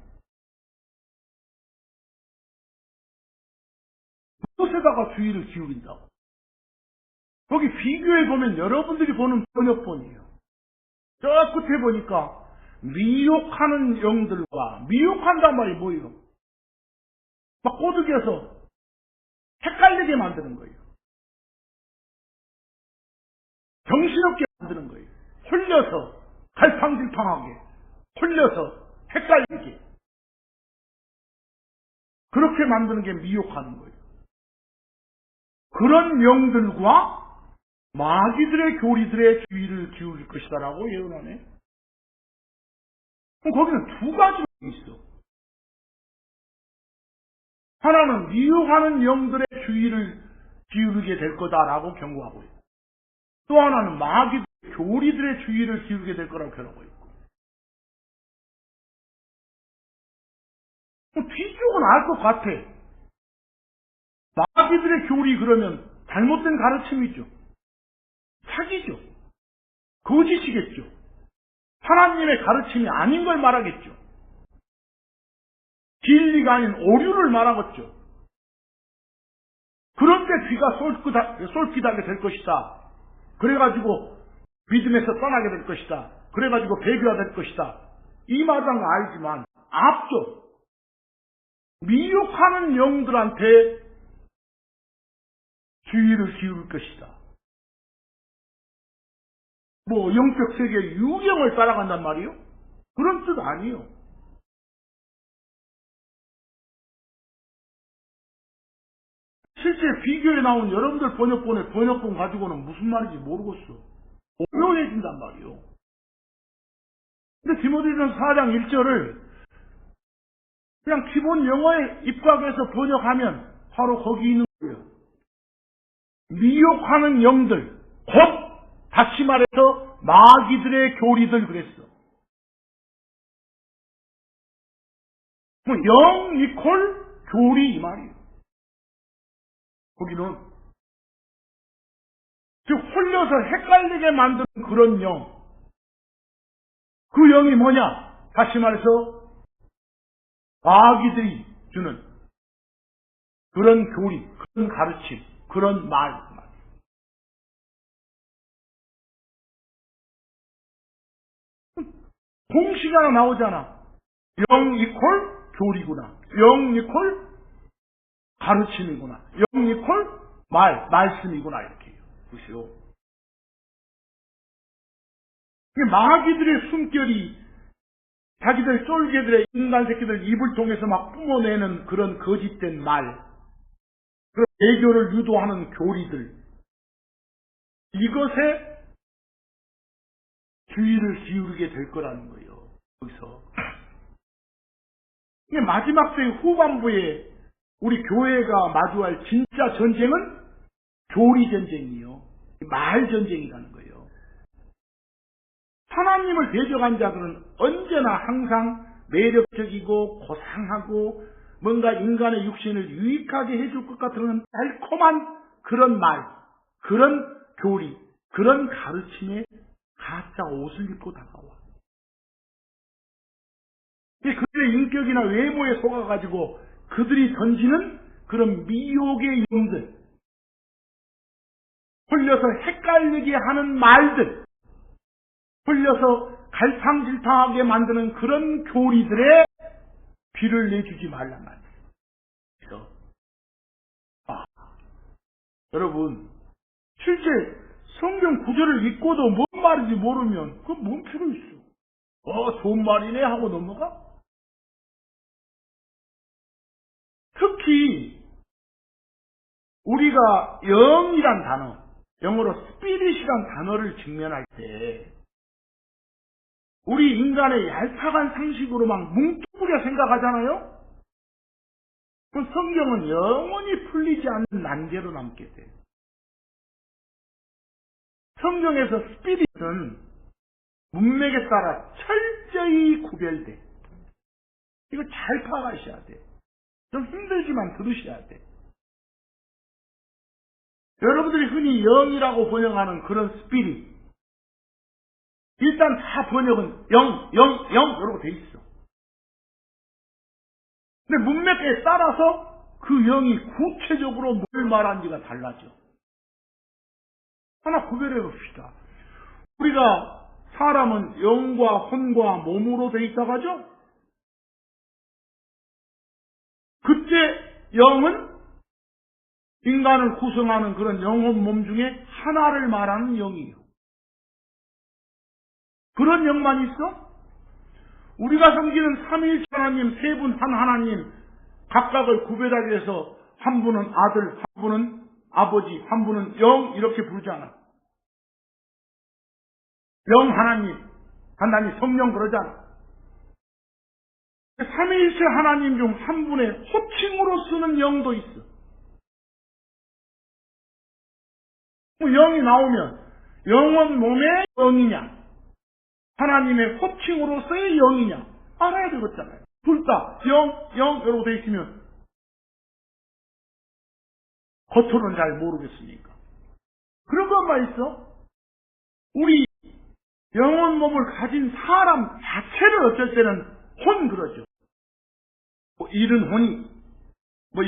Speaker 1: 무엇에다가 주의를 기울인다고? 거기 비교해 보면 여러분들이 보는 번역본이에요. 저 끝에 보니까 미혹하는 영들과, 미혹한단 말이 뭐예요? 막 꼬드겨서 헷갈리게 만드는 거예요. 정신없게 만드는 거예요. 홀려서 갈팡질팡하게, 홀려서 헷갈리게, 그렇게 만드는 게 미혹하는 거예요. 그런 영들과 마귀들의 교리들의 주의를 기울일 것이다라고 예언하네. 그럼 거기는 두 가지가 있어. 하나는 미혹하는 영들의 주의를 기울이게 될 거다라고 경고하고 있고, 또 하나는 마귀 교리들의 주의를 기울이게 될 거라고 경고하고 있고. 뒤쪽은 알 것 같아. 마귀들의 교리 그러면 잘못된 가르침이죠. 사기죠. 거짓이겠죠. 하나님의 가르침이 아닌 걸 말하겠죠. 진리가 아닌 오류를 말하겠죠. 그런데 귀가 솔깃하게 될 것이다. 그래가지고 믿음에서 떠나게 될 것이다. 그래가지고 배교가 될 것이다. 이 말은 알지만 앞쪽 미혹하는 영들한테 주의를 기울일 것이다. 뭐 영적 세계의 유경을 따라간단 말이요? 그런 뜻 아니요. 실제 비교에 나온 여러분들 번역본의 번역본 가지고는 무슨 말인지 모르겠어. 오묘해진단 말이요. 근데 디모데전서 4장 1절을 그냥 기본 영어에 입각해서 번역하면 바로 거기 있는 거예요. 미혹하는 영들, 곧 다시 말해서 마귀들의 교리들 그랬어. 영 이퀄 교리 이 말이에요. 거기는 즉 홀려서 헷갈리게 만드는 그런 영. 그 영이 뭐냐? 다시 말해서 마귀들이 주는 그런 교리, 그런 가르침, 그런 말. 공식이 하나 나오잖아. 영 이퀄 교리구나. 영 이퀄 가르침이구나. 영 이퀄 말씀이구나. 이렇게 보시오. 마귀들의 숨결이 자기들 쫄개들의 인간 새끼들 입을 통해서 막 뿜어내는 그런 거짓된 말, 그런 애교를 유도하는 교리들, 이것에 주의를 기울이게 될 거라는 거예요. 여기서 이게 마지막 때의 후반부에 우리 교회가 마주할 진짜 전쟁은 교리 전쟁이요, 말 전쟁이라는 거예요. 하나님을 대적한 자들은 언제나 항상 매력적이고 고상하고 뭔가 인간의 육신을 유익하게 해줄 것 같은 달콤한 그런 말, 그런 교리, 그런 가르침에 가짜 옷을 입고 다가와. 그들의 인격이나 외모에 속아가지고 그들이 던지는 그런 미혹의 영들, 홀려서 헷갈리게 하는 말들, 홀려서 갈팡질팡하게 만드는 그런 교리들에 귀를 내주지 말란 말이에요. 여러분, 실제 성경 구절을 읽고도 뭔 말인지 모르면 그건 뭔 필요 있어? 좋은 말이네 하고 넘어가? 특히 우리가 영이란 단어, 영어로 스피릿이란 단어를 직면할 때 우리 인간의 얄팍한 상식으로 막 뭉뚱그려 생각하잖아요? 그럼 성경은 영원히 풀리지 않는 난제로 남게 돼요. 성경에서 스피릿은 문맥에 따라 철저히 구별돼. 이거 잘 파악하셔야 돼. 좀 힘들지만 들으셔야 돼. 여러분들이 흔히 영이라고 번역하는 그런 스피릿, 일단 다 번역은 영 이러고 돼 있어. 근데 문맥에 따라서 그 영이 구체적으로 뭘 말하는지가 달라져. 하나 구별해 봅시다. 우리가 사람은 영과 혼과 몸으로 돼 있다고 하죠? 그때 영은 인간을 구성하는 그런 영혼 몸 중에 하나를 말하는 영이에요. 그런 영만 있어? 우리가 섬기는 삼위일체 하나님, 세 분 한 하나님, 각각을 구별하기 위해서 한 분은 아들, 한 분은 아버지, 한 분은 영, 이렇게 부르잖아. 영 하나님 성령 그러잖아. 삼위일체 하나님 중 한 분의 호칭으로 쓰는 영도 있어. 영이 나오면 영혼 몸의 영이냐, 하나님의 호칭으로서의 영이냐 알아야 되겠잖아요. 둘 다 영 이러고 돼 있으면 겉으로는 잘 모르겠으니까. 그런 것만 있어. 우리 영혼 몸을 가진 사람 자체를 어쩔 때는 혼 그러죠. 잃은 혼이,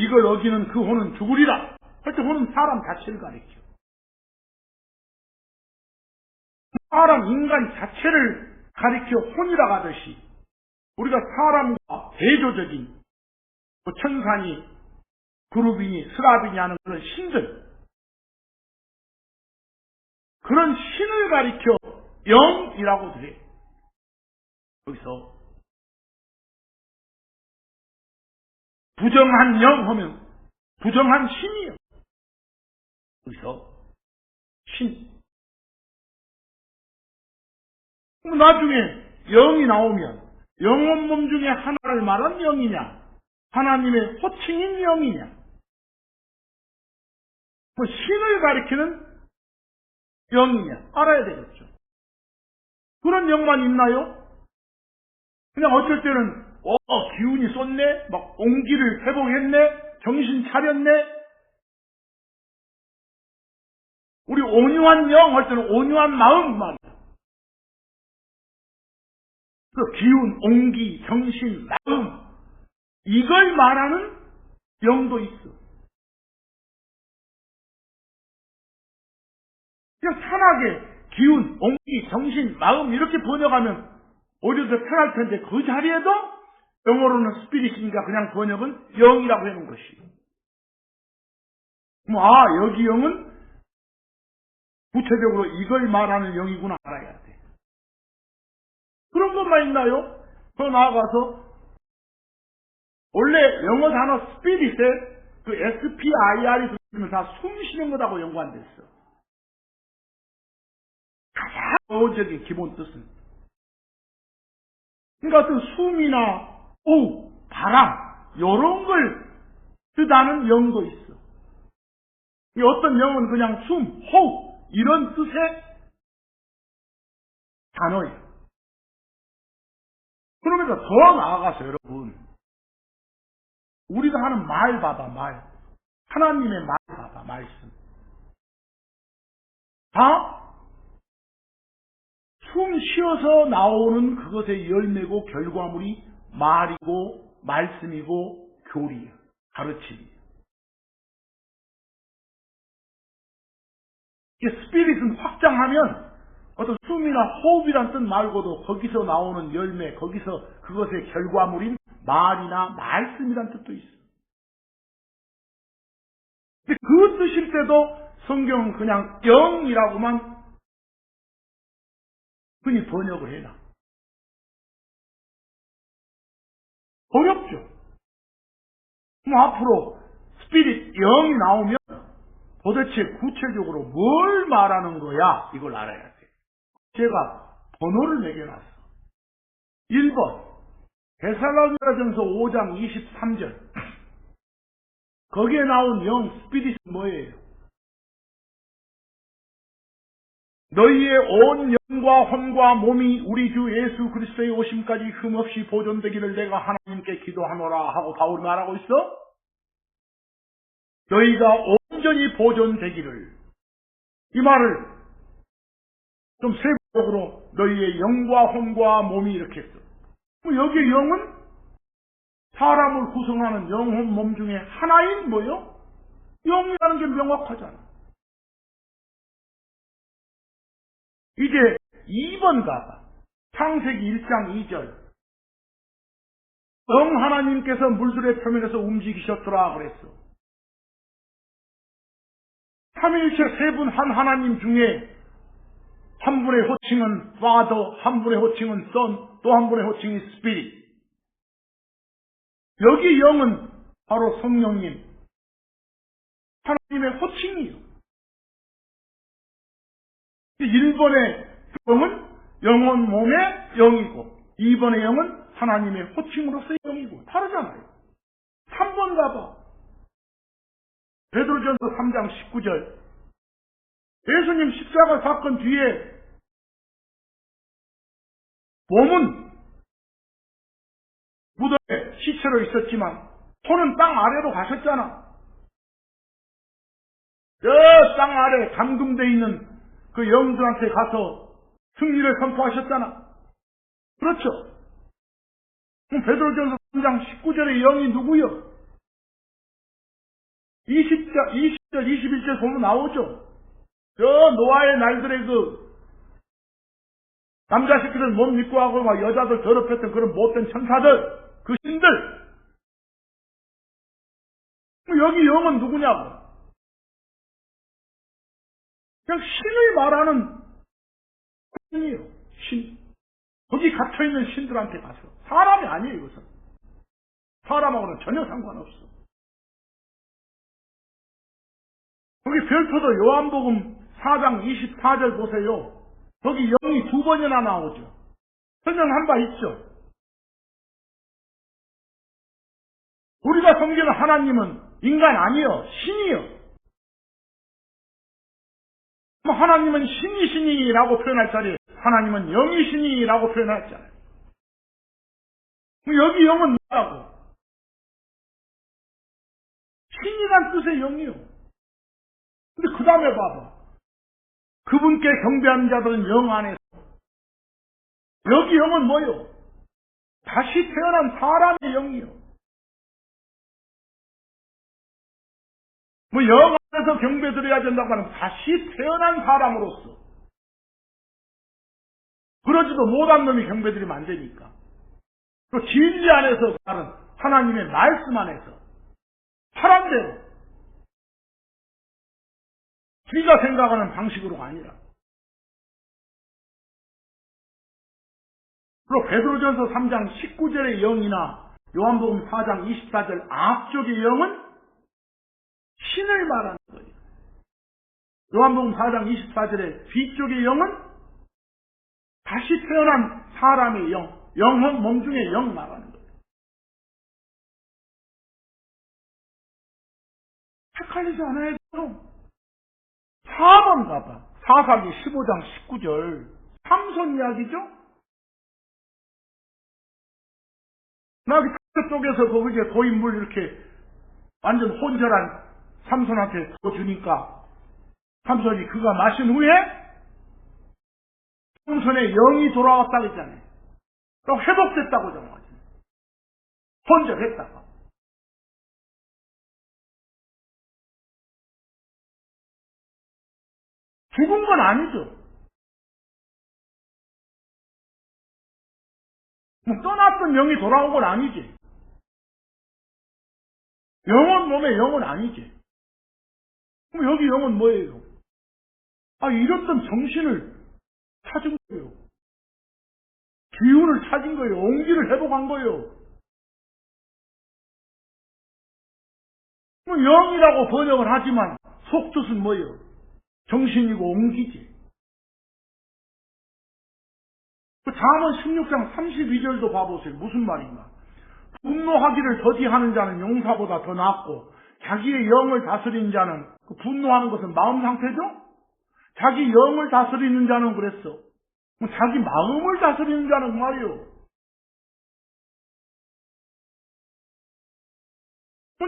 Speaker 1: 이걸 어기는 그 혼은 죽으리라. 할 때 혼은 사람 자체를 가리켜. 사람, 인간 자체를 가리켜 혼이라 하듯이 우리가 사람과 대조적인 뭐 천사니, 그룹이니, 스라비니 하는 그런 신들, 그런 신을 가리켜 영이라고도 해. 여기서 부정한 영 하면 부정한 신이요. 여기서 신. 나중에 영이 나오면 영혼 몸 중에 하나를 말한 영이냐, 하나님의 호칭인 영이냐, 뭐 신을 가리키는 영이냐 알아야 되겠죠. 그런 영만 있나요? 그냥 어쩔 때는 기운이 쏟네, 막 온기를 회복했네, 정신 차렸네. 우리 온유한 영 할 때는 온유한 마음 말이야. 그 기운, 온기, 정신, 마음, 이걸 말하는 영도 있어. 그냥 편하게 기운, 온기, 정신, 마음 이렇게 번역하면 오히려 더 편할 텐데 그 자리에도 영어로는 스피릿이니까 그냥 번역은 영이라고 하는 것이에요. 여기 영은 구체적으로 이걸 말하는 영이구나 알아야 돼. 그런 것만 있나요? 더 나아가서 원래 영어 단어 스피릿에 그 SPIR이 들으면 다 숨 쉬는 거라고 연관됐어. 가장 어적인 기본 뜻은. 그러니까 어떤 숨이나 바람 이런 걸 뜻하는 영도 있어. 어떤 영은 그냥 숨, 호흡 이런 뜻의 단어예요. 그러면서 더 나아가서 여러분, 우리가 하는 말 봐봐, 말. 하나님의 말 봐봐, 말씀. 다 숨 쉬어서 나오는 그것의 열매고 결과물이 말이고 말씀이고 교리예요. 가르침이에요. 이게 스피릿은 확장하면 어떤 숨이나 호흡이란 뜻 말고도 거기서 나오는 열매, 거기서 그것의 결과물인 말이나 말씀이란 뜻도 있어. 근데 그 뜻일 때도 성경은 그냥 영이라고만 흔히 번역을 해놔. 어렵죠? 그럼 앞으로 스피릿, 영이 나오면 도대체 구체적으로 뭘 말하는 거야? 이걸 알아야 돼. 제가 번호를 매겨놨어. 1번, 데살로니가전서 5장 23절. 거기에 나온 영, 스피릿은 뭐예요? 너희의 온 영과 혼과 몸이 우리 주 예수 그리스도의 오심까지 흠없이 보존되기를 내가 하나님께 기도하노라 하고 바울이 말하고 있어? 너희가 온전히 보존되기를. 이 말을 좀 세부적으로 너희의 영과 혼과 몸이 이렇게 했어. 여기 영은 사람을 구성하는 영혼 몸 중에 하나인 뭐요? 영이라는 게 명확하잖아. 이제 2번 가봐. 창세기 1장 2절. 영 하나님께서 물들의 표면에서 움직이셨더라 그랬어. 삼위일체 세 분 한 하나님 중에 한 분의 호칭은 Father, 한 분의 호칭은 Son, 또 한 분의 호칭이 Spirit. 여기 영은 바로 성령님, 하나님의 호칭이요. 1번의 영은 영혼 몸의 영이고 2번의 영은 하나님의 호칭으로서의 영이고 다르잖아요. 3번 가봐. 베드로전서 3장 19절. 예수님 십자가 사건 뒤에 몸은 무덤에 시체로 있었지만 손은 땅 아래로 가셨잖아. 저 땅 아래 감금되어 있는 그 영들한테 가서 승리를 선포하셨잖아. 그렇죠? 그럼 베드로전서 3장 19절의 영이 누구요? 20절, 21절 보면 나오죠. 저 노아의 날들의 그 남자 새끼들 못 믿고 하고 막 여자들 더럽혔던 그런 못된 천사들, 그 신들, 그럼 여기 영은 누구냐고? 그냥 신을 말하는 신이에요. 신. 거기 갇혀있는 신들한테 가서. 사람이 아니에요, 이것은. 사람하고는 전혀 상관없어. 거기 별표도 요한복음 4장 24절 보세요. 거기 영이 2번이나 나오죠. 설명한 바 있죠. 우리가 섬기는 하나님은 인간 아니요, 신이요. 하나님은 신이시니라고 표현할 자리에 하나님은 영이시니라고 표현했잖아요. 여기 영은 뭐라고? 신이란 뜻의 영이요. 근데 그 다음에 봐봐. 그분께 경배하는 자들은 영 안에서. 여기 영은 뭐요? 다시 태어난 사람의 영이요. 영 안에서 경배 드려야 된다고 하는 다시 태어난 사람으로서. 그러지도 못한 놈이 경배 드리면 안 되니까. 또 진리 안에서 말은 하나님의 말씀 안에서. 사람대로. 우리가 생각하는 방식으로가 아니라. 그리고 베드로전서 3장 19절의 영이나 요한복음 4장 24절 앞쪽의 영은 신을 말하는 거예요. 요한복음 4장 24절의 뒤쪽의 영은 다시 태어난 사람의 영, 영혼 몸 중의 영 말하는 거예요. 헷갈리지 않아야 돼요. 4번 가봐. 사사기 15장 19절. 삼손 이야기죠? 나기 쪽에서 거기에 고인물 이렇게 완전 혼절한 삼손한테 주니까 삼손이 그가 마신 후에 삼손의 영이 돌아왔다고 했잖아요. 또 회복됐다고 정하지. 혼절했다고. 죽은 건 아니죠. 떠났던 영이 돌아온 건 아니지. 영혼 몸의 영은 아니지. 그럼 여기 영은 뭐예요? 잃었던 정신을 찾은 거예요. 기운을 찾은 거예요. 온기를 회복한 거예요. 영이라고 번역을 하지만 속뜻은 뭐예요? 정신이고 온기지. 잠언 16장 32절도 봐보세요. 무슨 말인가? 분노하기를 더디하는 자는 용사보다 더 낫고 자기의 영을 다스리는 자는 분노하는 것은 마음 상태죠? 자기 영을 다스리는 자는 그랬어. 자기 마음을 다스리는 자는 그 말이에요.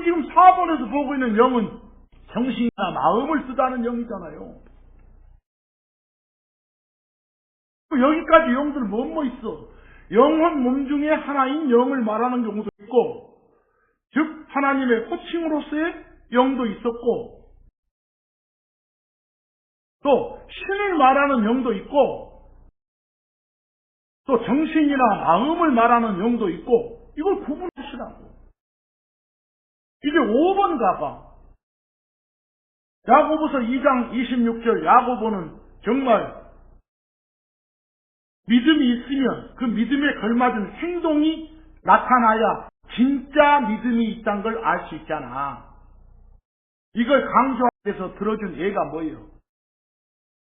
Speaker 1: 지금 4번에서 보고 있는 영은 정신이나 마음을 쓰다는 영이잖아요. 여기까지 영들 뭐 있어? 영혼 몸 중에 하나인 영을 말하는 경우도 있고, 즉 하나님의 호칭으로서의 영도 있었고, 또 신을 말하는 영도 있고, 또 정신이나 마음을 말하는 영도 있고, 이걸 구분하시라고. 이제 5번 가봐. 야고보서 2장 26절 야고보는 정말 믿음이 있으면 그 믿음에 걸맞은 행동이 나타나야 진짜 믿음이 있다는 걸 알 수 있잖아. 이걸 강조하기 위해서 들어준 예가 뭐예요?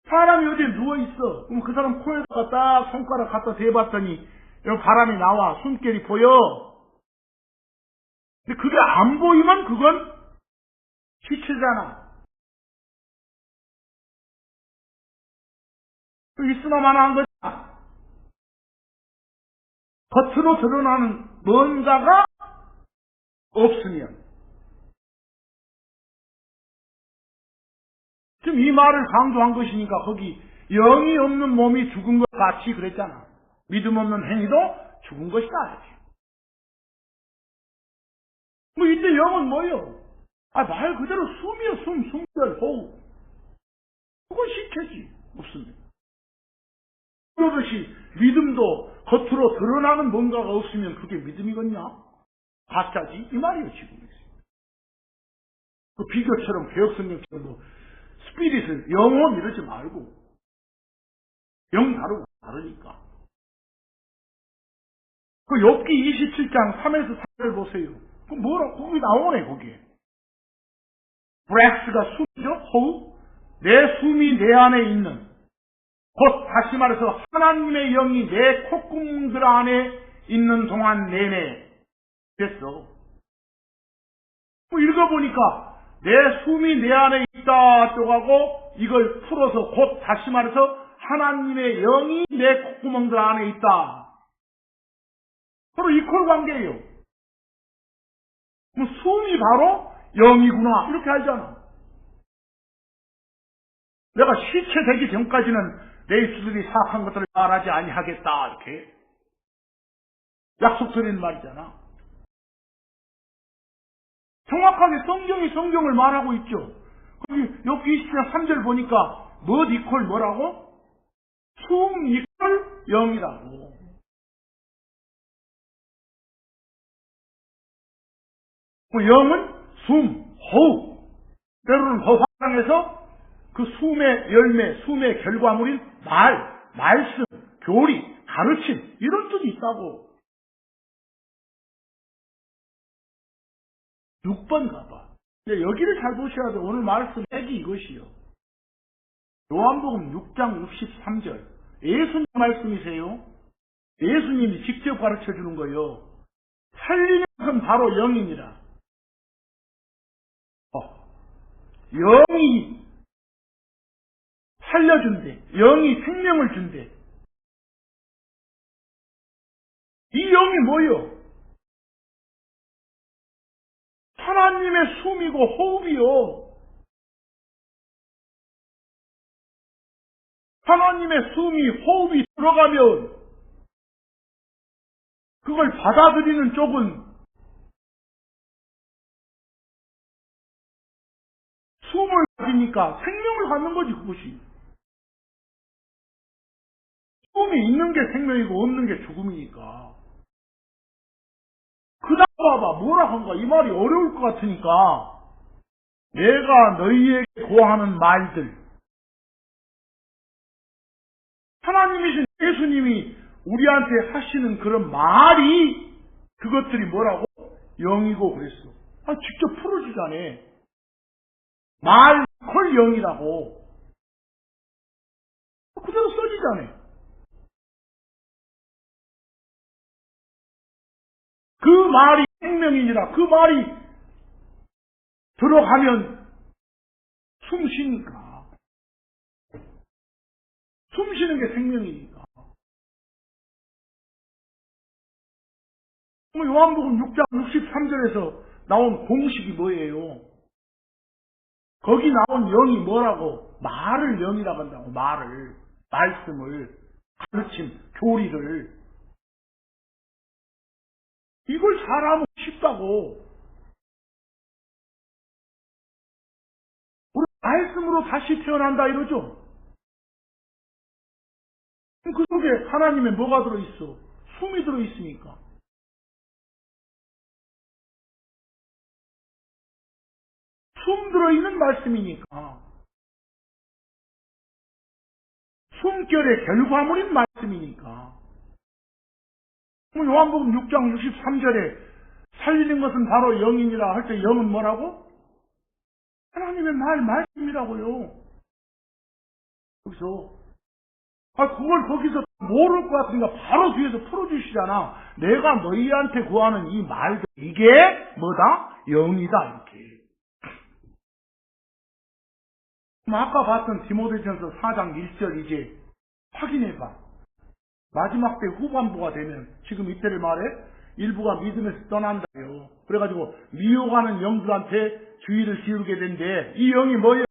Speaker 1: 사람이 어디에 누워있어. 그럼 그 사람 코에다가 딱 손가락 갖다 대봤더니 여기 바람이 나와. 숨결이 보여. 근데 그게 안 보이면 그건 시체잖아. 있으나 마나한 거잖아. 겉으로 드러나는 뭔가가 없으면. 지금 이 말을 강조한 것이니까 거기 영이 없는 몸이 죽은 것 같이 그랬잖아. 믿음 없는 행위도 죽은 것이다. 이때 영은 뭐예요? 말 그대로 숨이요, 숨결, 호흡. 그건 시체지. 없습니다. 그러듯이 믿음도 겉으로 드러나는 뭔가가 없으면 그게 믿음이겠냐? 가짜지? 이 말이에요, 지금. 그 비교처럼 개혁성경처럼 뭐 스피릿을 영혼 이러지 말고 영 다르고 다르니까. 그 욥기 27장 3에서 4절 보세요. 그 뭐라 거기 나오네 거기에. 브렉스가 숨이죠. 호흡. 내 숨이 내 안에 있는 곧 다시 말해서 하나님의 영이 내 콧구멍들 안에 있는 동안 내내 됐어. 뭐 읽어보니까 내 숨이 내 안에 있다 쪽하고 이걸 풀어서 곧 다시 말해서 하나님의 영이 내 콧구멍들 안에 있다. 서로 이퀄 관계예요. 그럼 숨이 바로 영이구나 이렇게 알잖아. 내가 시체 되기 전까지는 내 입술이 사악한 것들을 말하지 아니하겠다 이렇게 약속드리는 말이잖아. 정확하게 성경이 성경을 말하고 있죠. 거기 욥기 20장 3절 보니까 뭐 이퀄 뭐라고? 숨 이퀄 영이라고. 영은 숨, 호흡. 때로는 더 확장해서 그 숨의 열매, 숨의 결과물인 말씀, 교리, 가르침 이런 뜻이 있다고. 6번 가봐. 여기를 잘 보셔야 돼. 오늘 말씀 핵이 이것이요. 요한복음 6장 63절. 예수님 말씀이세요. 예수님이 직접 가르쳐 주는 거예요. 살리는 것은 바로 영이니라. 영이 살려준대. 영이 생명을 준대. 이 영이 뭐요? 하나님의 숨이고 호흡이요. 하나님의 숨이 호흡이 들어가면 그걸 받아들이는 쪽은 숨을 가지니까 생명을 갖는 거지 그것이. 숨이 있는 게 생명이고 없는 게 죽음이니까. 그 다음 봐봐 뭐라 한가 이 말이 어려울 것 같으니까 내가 너희에게 고하는 말들 하나님이신 예수님이 우리한테 하시는 그런 말이 그것들이 뭐라고? 영이고 그랬어. 직접 풀어주자네. 말, 콜 영이라고. 그대로 써지자네. 그 말이 생명이니라. 그 말이 들어가면 숨 쉬니까. 숨 쉬는 게 생명이니까. 요한복음 6장 63절에서 나온 공식이 뭐예요? 거기 나온 영이 뭐라고? 말을 영이라고 한다고. 말을. 말씀을. 가르침. 교리를. 이걸 잘하면 쉽다고. 우리 말씀으로 다시 태어난다 이러죠. 그 속에 하나님의 뭐가 들어있어? 숨이 들어있으니까. 숨 들어있는 말씀이니까. 숨결의 결과물인 말씀이니까. 요한복음 6장 63절에 살리는 것은 바로 영이니라 할 때 영은 뭐라고? 하나님의 말씀이라고요. 그래서 그걸 거기서 모를 것 같으니까 바로 뒤에서 풀어주시잖아. 내가 너희한테 구하는 이 말들 이게 뭐다? 영이다 이렇게. 아까 봤던 디모데전서 4장 1절 이제 확인해봐. 마지막 때 후반부가 되면 지금 이때를 말해 일부가 믿음에서 떠난다요. 그래가지고 미혹하는 영들한테 주의를 기울게 된대. 이 영이 뭐예요?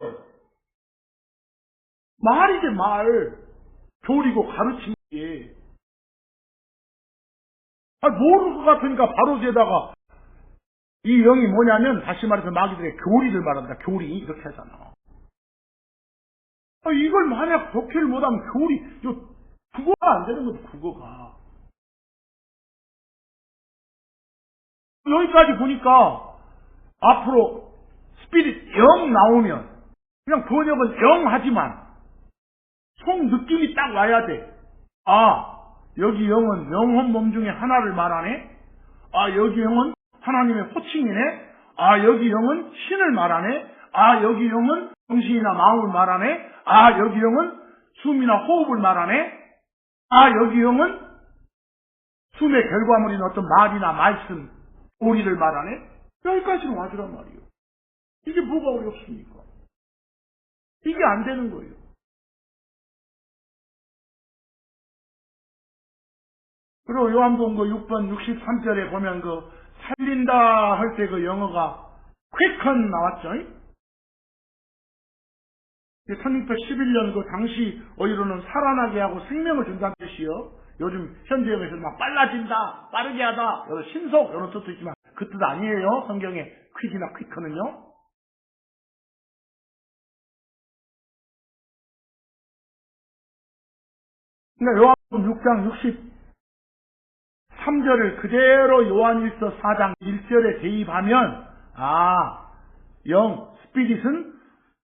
Speaker 1: 말이지 말. 교리고 가르치기. 모를 것 같으니까 바로 뒤에다가 이 영이 뭐냐면 다시 말해서 마귀들의 교리를 말한다. 교리 이렇게 하잖아. 이걸 만약 독해를 못하면 교리 국어가 안 되는 거지 국어가. 여기까지 보니까 앞으로 스피릿 영 나오면 그냥 번역은 영 하지만 속 느낌이 딱 와야 돼. 아, 여기 영은 영혼 몸 중에 하나를 말하네. 아, 여기 영은 하나님의 호칭이네. 아, 여기 영은 신을 말하네. 아, 여기 영은 정신이나 마음을 말하네. 아, 여기 영은 숨이나 호흡을 말하네. 아, 여기 영은 숨의 결과물인 어떤 말이나 말씀, 도리를 말하네. 여기까지는 와주란 말이에요. 이게 뭐가 어렵습니까? 이게 안 되는 거예요. 그리고 요한복음 6번 63절에 보면 살린다 할 때 영어가 quicken 나왔죠. 1611년 당시 어휘로는 살아나게 하고 생명을 준다는 뜻이요. 요즘 현대형에서 막 빨라진다, 빠르게 하다, 여러 신속 이런 뜻도 있지만 그 뜻 아니에요. 성경에 퀵이나 quick는요. 그러니까 요한복음 6장 63절을 그대로 요한일서 4장 1절에 대입하면 스피릿은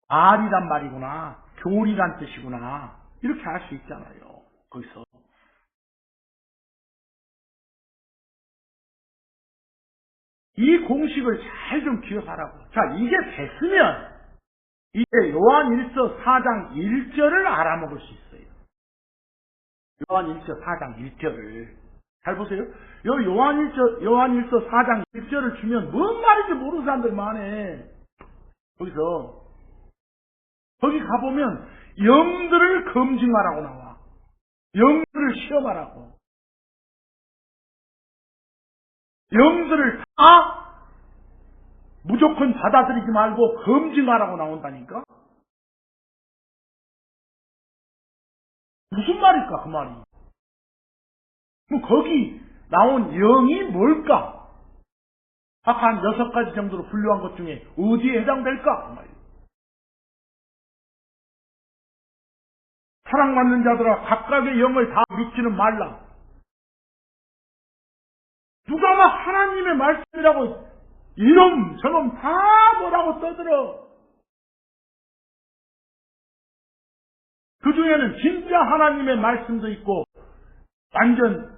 Speaker 1: 말이란 말이구나, 교리란 뜻이구나, 이렇게 알 수 있잖아요. 거기서 이 공식을 잘 좀 기억하라고. 자, 이게 됐으면 이제 요한일서 4장 1절을 알아먹을 수 있어요. 요한일서 4장 1절을 잘 보세요. 요한일서 4장 1절을 주면 뭔 말인지 모르는 사람들 많네. 거기 가보면 영들을 검증하라고 나와. 영들을 시험하라고. 영들을 다 무조건 받아들이지 말고 검증하라고 나온다니까? 무슨 말일까, 그 말이? 거기 나온 영이 뭘까? 아까 한 6가지 정도로 분류한 것 중에 어디에 해당될까? 그 말이에요. 사랑받는 자들아, 각각의 영을 다 믿지는 말라. 누가 막 하나님의 말씀이라고 이놈 저놈 다 뭐라고 떠들어. 그 중에는 진짜 하나님의 말씀도 있고 완전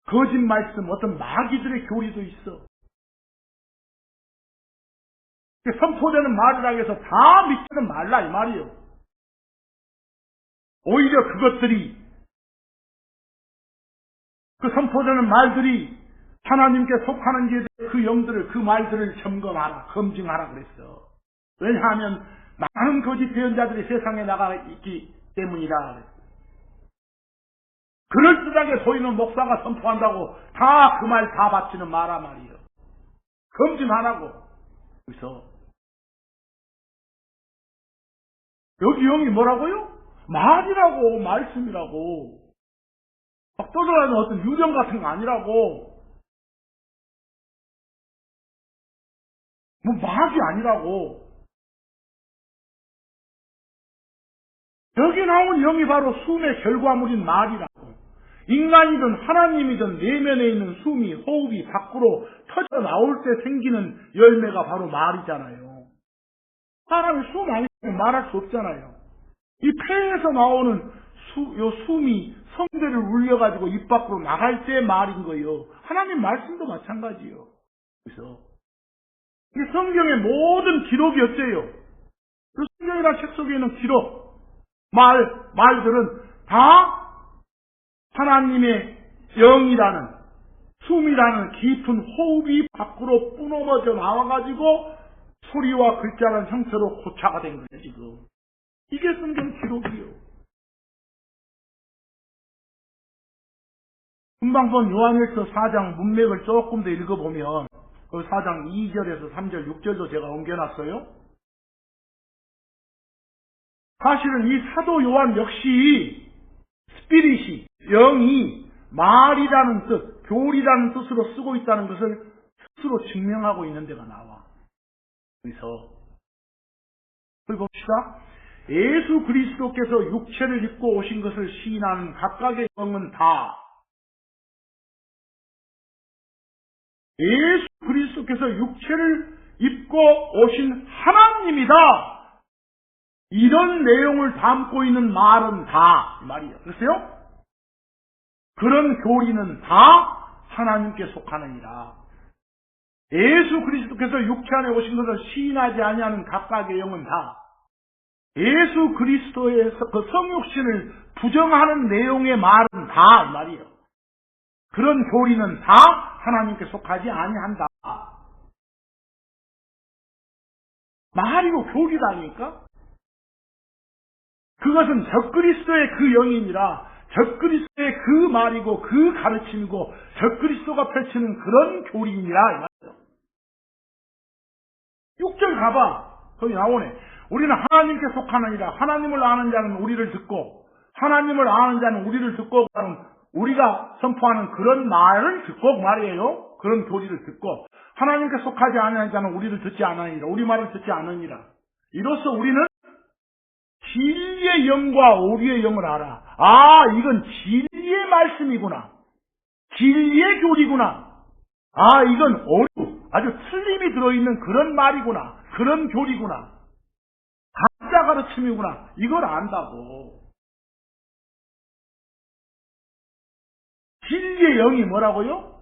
Speaker 1: 거짓 말씀, 어떤 마귀들의 교리도 있어. 선포되는 말이라고 해서 다 믿지는 말라 이 말이에요. 오히려 그 선포되는 말들이 하나님께 속하는지 그 영들을, 그 말들을 점검하라, 검증하라 그랬어. 왜냐하면 많은 거짓 예언자들이 세상에 나가 있기 때문이다 그랬어. 그럴듯하게 보이는 목사가 선포한다고 다 그 말 다 받지는 마라 말이에요. 검증하라고. 그래서 여기 영이 뭐라고요? 말이라고, 말씀이라고. 막 떠들어가는 어떤 유령 같은 거 아니라고. 뭐 마귀 아니라고. 여기 나온 영이 바로 숨의 결과물인 말이라고. 인간이든 하나님이든 내면에 있는 숨이, 호흡이 밖으로 터져 나올 때 생기는 열매가 바로 말이잖아요. 사람이 숨 안 쉬면 말할 수 없잖아요. 이 폐에서 나오는 숨이 성대를 울려가지고 입 밖으로 나갈 때 말인 거예요. 하나님 말씀도 마찬가지예요. 그래서 이 성경의 모든 기록이 어째요? 그 성경이라는 책 속에 있는 기록, 말들은 다 하나님의 영이라는, 숨이라는 깊은 호흡이 밖으로 뿜어져 나와가지고 소리와 글자라는 형태로 고차가 된 거예요, 지금. 이게 성경 기록이에요. 금방 본 요한일서 4장 문맥을 조금 더 읽어보면 그 4장 2절에서 3절, 6절도 제가 옮겨놨어요. 사실은 이 사도 요한 역시 스피릿이, 영이 말이라는 뜻, 교리라는 뜻으로 쓰고 있다는 것을 스스로 증명하고 있는 데가 나와. 그래서 여기 봅시다. 예수 그리스도께서 육체를 입고 오신 것을 시인하는 각각의 영은 다 예수 그리스도께서 육체를 입고 오신 하나님이다. 이런 내용을 담고 있는 말은 다, 이 말이에요. 글쎄요? 그런 교리는 다 하나님께 속하느니라. 예수 그리스도께서 육체 안에 오신 것을 시인하지 아니하는 각각의 영은 다 예수 그리스도의 그 성육신을 부정하는 내용의 말은 다, 이 말이에요. 그런 교리는 다 하나님께 속하지 아니한다. 말이고 교리라니까? 그것은 적그리스도의 그 영이니라. 적그리스도의 그 말이고 그 가르침이고 적그리스도가 펼치는 그런 교리니라, 이 말이죠. 6절 가봐. 거기 나오네. 우리는 하나님께 속하느니라. 하나님을 아는 자는 우리를 듣고 하나님을 아는 자는 우리를 듣고 우리가 선포하는 그런 말을 듣고 말이에요. 그런 교리를 듣고 하나님께 속하지 않은 자는 우리를 듣지 않으니라. 우리 말을 듣지 않으니라. 이로써 우리는 진리의 영과 오류의 영을 알아. 아, 이건 진리의 말씀이구나. 진리의 교리구나. 아, 이건 오류, 아주 틀림이 들어있는 그런 말이구나. 그런 교리구나. 가짜 가르침이구나. 이걸 안다고. 진리의 영이 뭐라고요?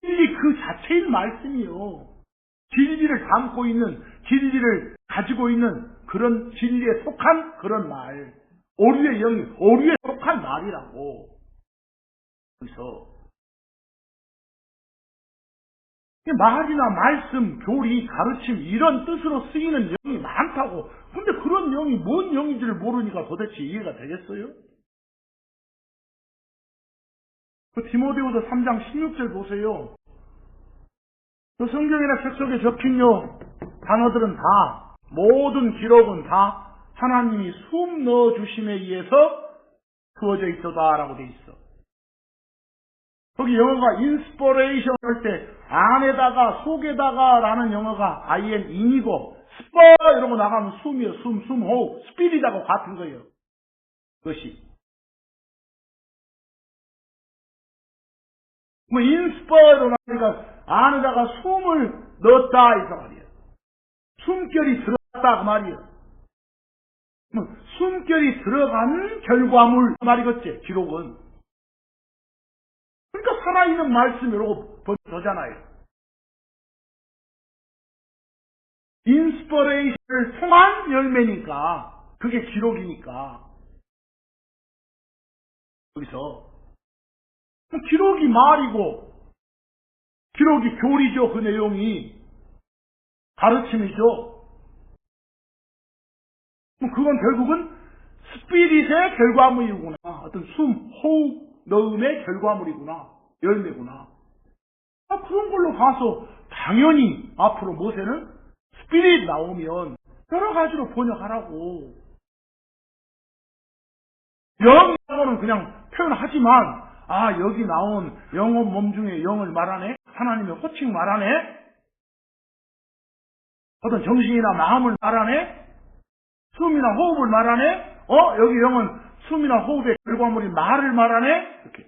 Speaker 1: 진리 그 자체인 말씀이요. 진리를 담고 있는, 진리를 가지고 있는 그런 진리에 속한 그런 말. 오류의 영이, 오류에 속한 말이라고. 그래서 말이나 말씀, 교리, 가르침 이런 뜻으로 쓰이는 영이 많다고. 근데 그런 영이 뭔 영인지를 모르니까 도대체 이해가 되겠어요? 그 디모데후서 3장 16절 보세요. 그 성경이나 책 속에 적힌 단어들은 다, 모든 기록은 다 하나님이 숨 넣어주심에 의해서 주어져 있도다라고 돼 있어. 거기 영어가 인스퍼레이션 할 때 안에다가 속에다가 라는 영어가 in이고 스퍼 이러고 나가면 숨이요. 호흡, 스피릿하고 같은 거예요. 그것이. 뭐 인스퍼로 나니까 안에다가 숨을 넣었다 이거 말이에요. 숨결이 들어갔다 그 말이에요. 뭐 숨결이 들어간 결과물 말이겠지. 기록은. 그러니까 살아있는 말씀 이러고 보잖아요. 인스퍼레이션을 통한 열매니까 그게 기록이니까. 여기서 기록이 말이고 기록이 교리죠. 그 내용이 가르침이죠. 그건 결국은 스피릿의 결과물이구나. 어떤 숨, 호흡, 넣음의 결과물이구나. 열매구나. 그런 걸로 봐서 당연히 앞으로 모세는 스피릿 나오면 여러 가지로 번역하라고. 영어는 그냥 표현하지만 여기 나온 영혼 몸 중에 영을 말하네? 하나님의 호칭 말하네? 어떤 정신이나 마음을 말하네? 숨이나 호흡을 말하네? 여기 영은 숨이나 호흡의 결과물이 말을 말하네? 이렇게.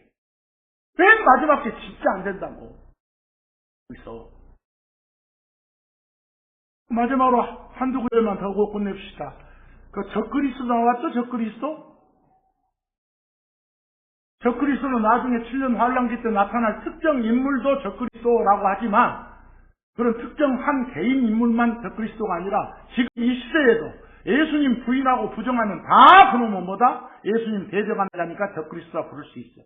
Speaker 1: 맨 마지막에 진짜 안 된다고. 그래서 마지막으로 한두 구절만 더 끝냅시다. 그 적그리스도 나왔죠? 적그리스도? 적그리스도는 나중에 7년 환란기 때 나타날 특정 인물도 적그리스도라고 하지만 그런 특정 한 개인 인물만 적그리스도가 아니라 지금 이 시대에도 예수님 부인하고 부정하면 다 그놈은 뭐다? 예수님 대적하는 자니까 적그리스도라 부를 수 있어.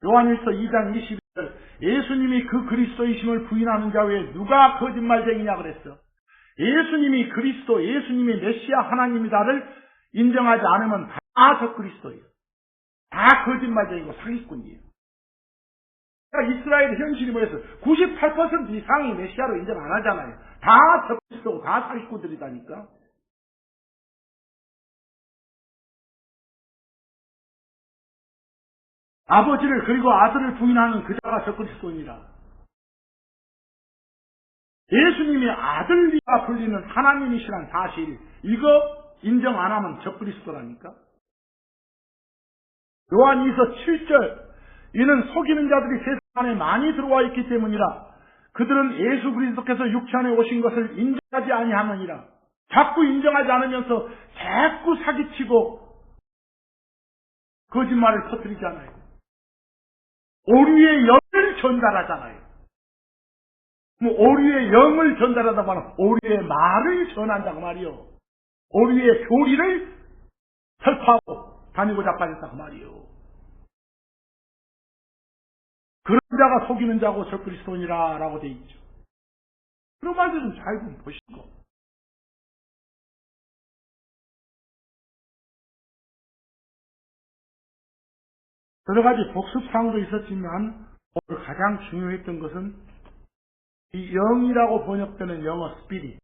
Speaker 1: 요한일서 2장 22절 예수님이 그 그리스도이심을 부인하는 자 외에 누가 거짓말쟁이냐 그랬어. 예수님이 그리스도, 예수님이 메시아 하나님이다를 인정하지 않으면 다 적그리스도예요. 다 거짓말쟁이고 사기꾼이에요. 그러니까 이스라엘 현실이 뭐였어? 98% 이상이 메시아로 인정 안 하잖아요. 다 적그리스도고 다 사기꾼들이다니까. 아버지를 그리고 아들을 부인하는 그자가 적그리스도니라. 예수님이 아들이라 불리는 하나님이시란 사실 이거 인정 안 하면 적그리스도라니까. 요한 2서 7절 이는 속이는 자들이 안에 많이 들어와 있기 때문이라. 그들은 예수 그리스도께서 육체 안에 오신 것을 인정하지 아니하느니라. 자꾸 인정하지 않으면서 자꾸 사기치고 거짓말을 퍼뜨리잖아요. 오류의 영을 전달하잖아요. 뭐 오류의 영을 전달하다 말은 오류의 말을 전한다고 말이요. 오류의 교리를 설파하고 다니고 자빠졌다고 말이요. 그런 자가 속이는 자고 적그리스도니라 라고 되어 있죠. 그런 말들은 잘 좀 보시고. 여러 가지 복습사항도 있었지만 오늘 가장 중요했던 것은 이 영이라고 번역되는 영어 스피릿.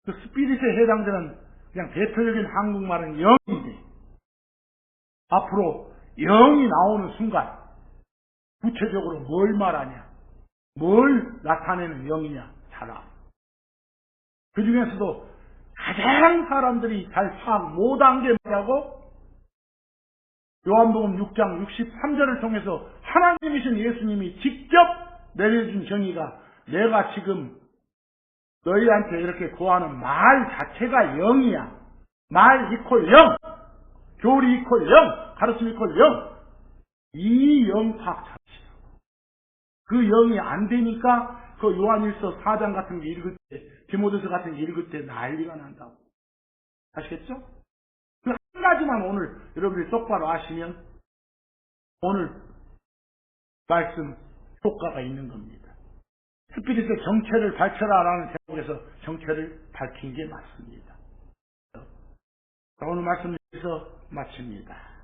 Speaker 1: 그 스피릿에 해당되는 그냥 대표적인 한국말은 영인데 앞으로 영이 나오는 순간 구체적으로 뭘 말하냐, 뭘 나타내는 영이냐 잘 알아. 그 중에서도 가장 사람들이 잘 파악 못한 게 뭐냐고? 요한복음 6장 63절을 통해서 하나님이신 예수님이 직접 내려준 정의가 내가 지금 너희한테 이렇게 구하는 말 자체가 영이야. 말 이퀄 영, 교리 이퀄 영, 가르침 이퀄 영. 이 영파악 자체다. 그 영이 안 되니까 그 요한일서 4장 같은 게 읽을 때, 디모데서 같은 게 읽을 때 난리가 난다고. 아시겠죠? 그 한 가지만 오늘 여러분들이 똑바로 아시면 오늘 말씀 효과가 있는 겁니다. 스피릿의 정체를 밝혀라라는 제목에서 정체를 밝힌 게 맞습니다. 오늘 말씀 여기서 마칩니다.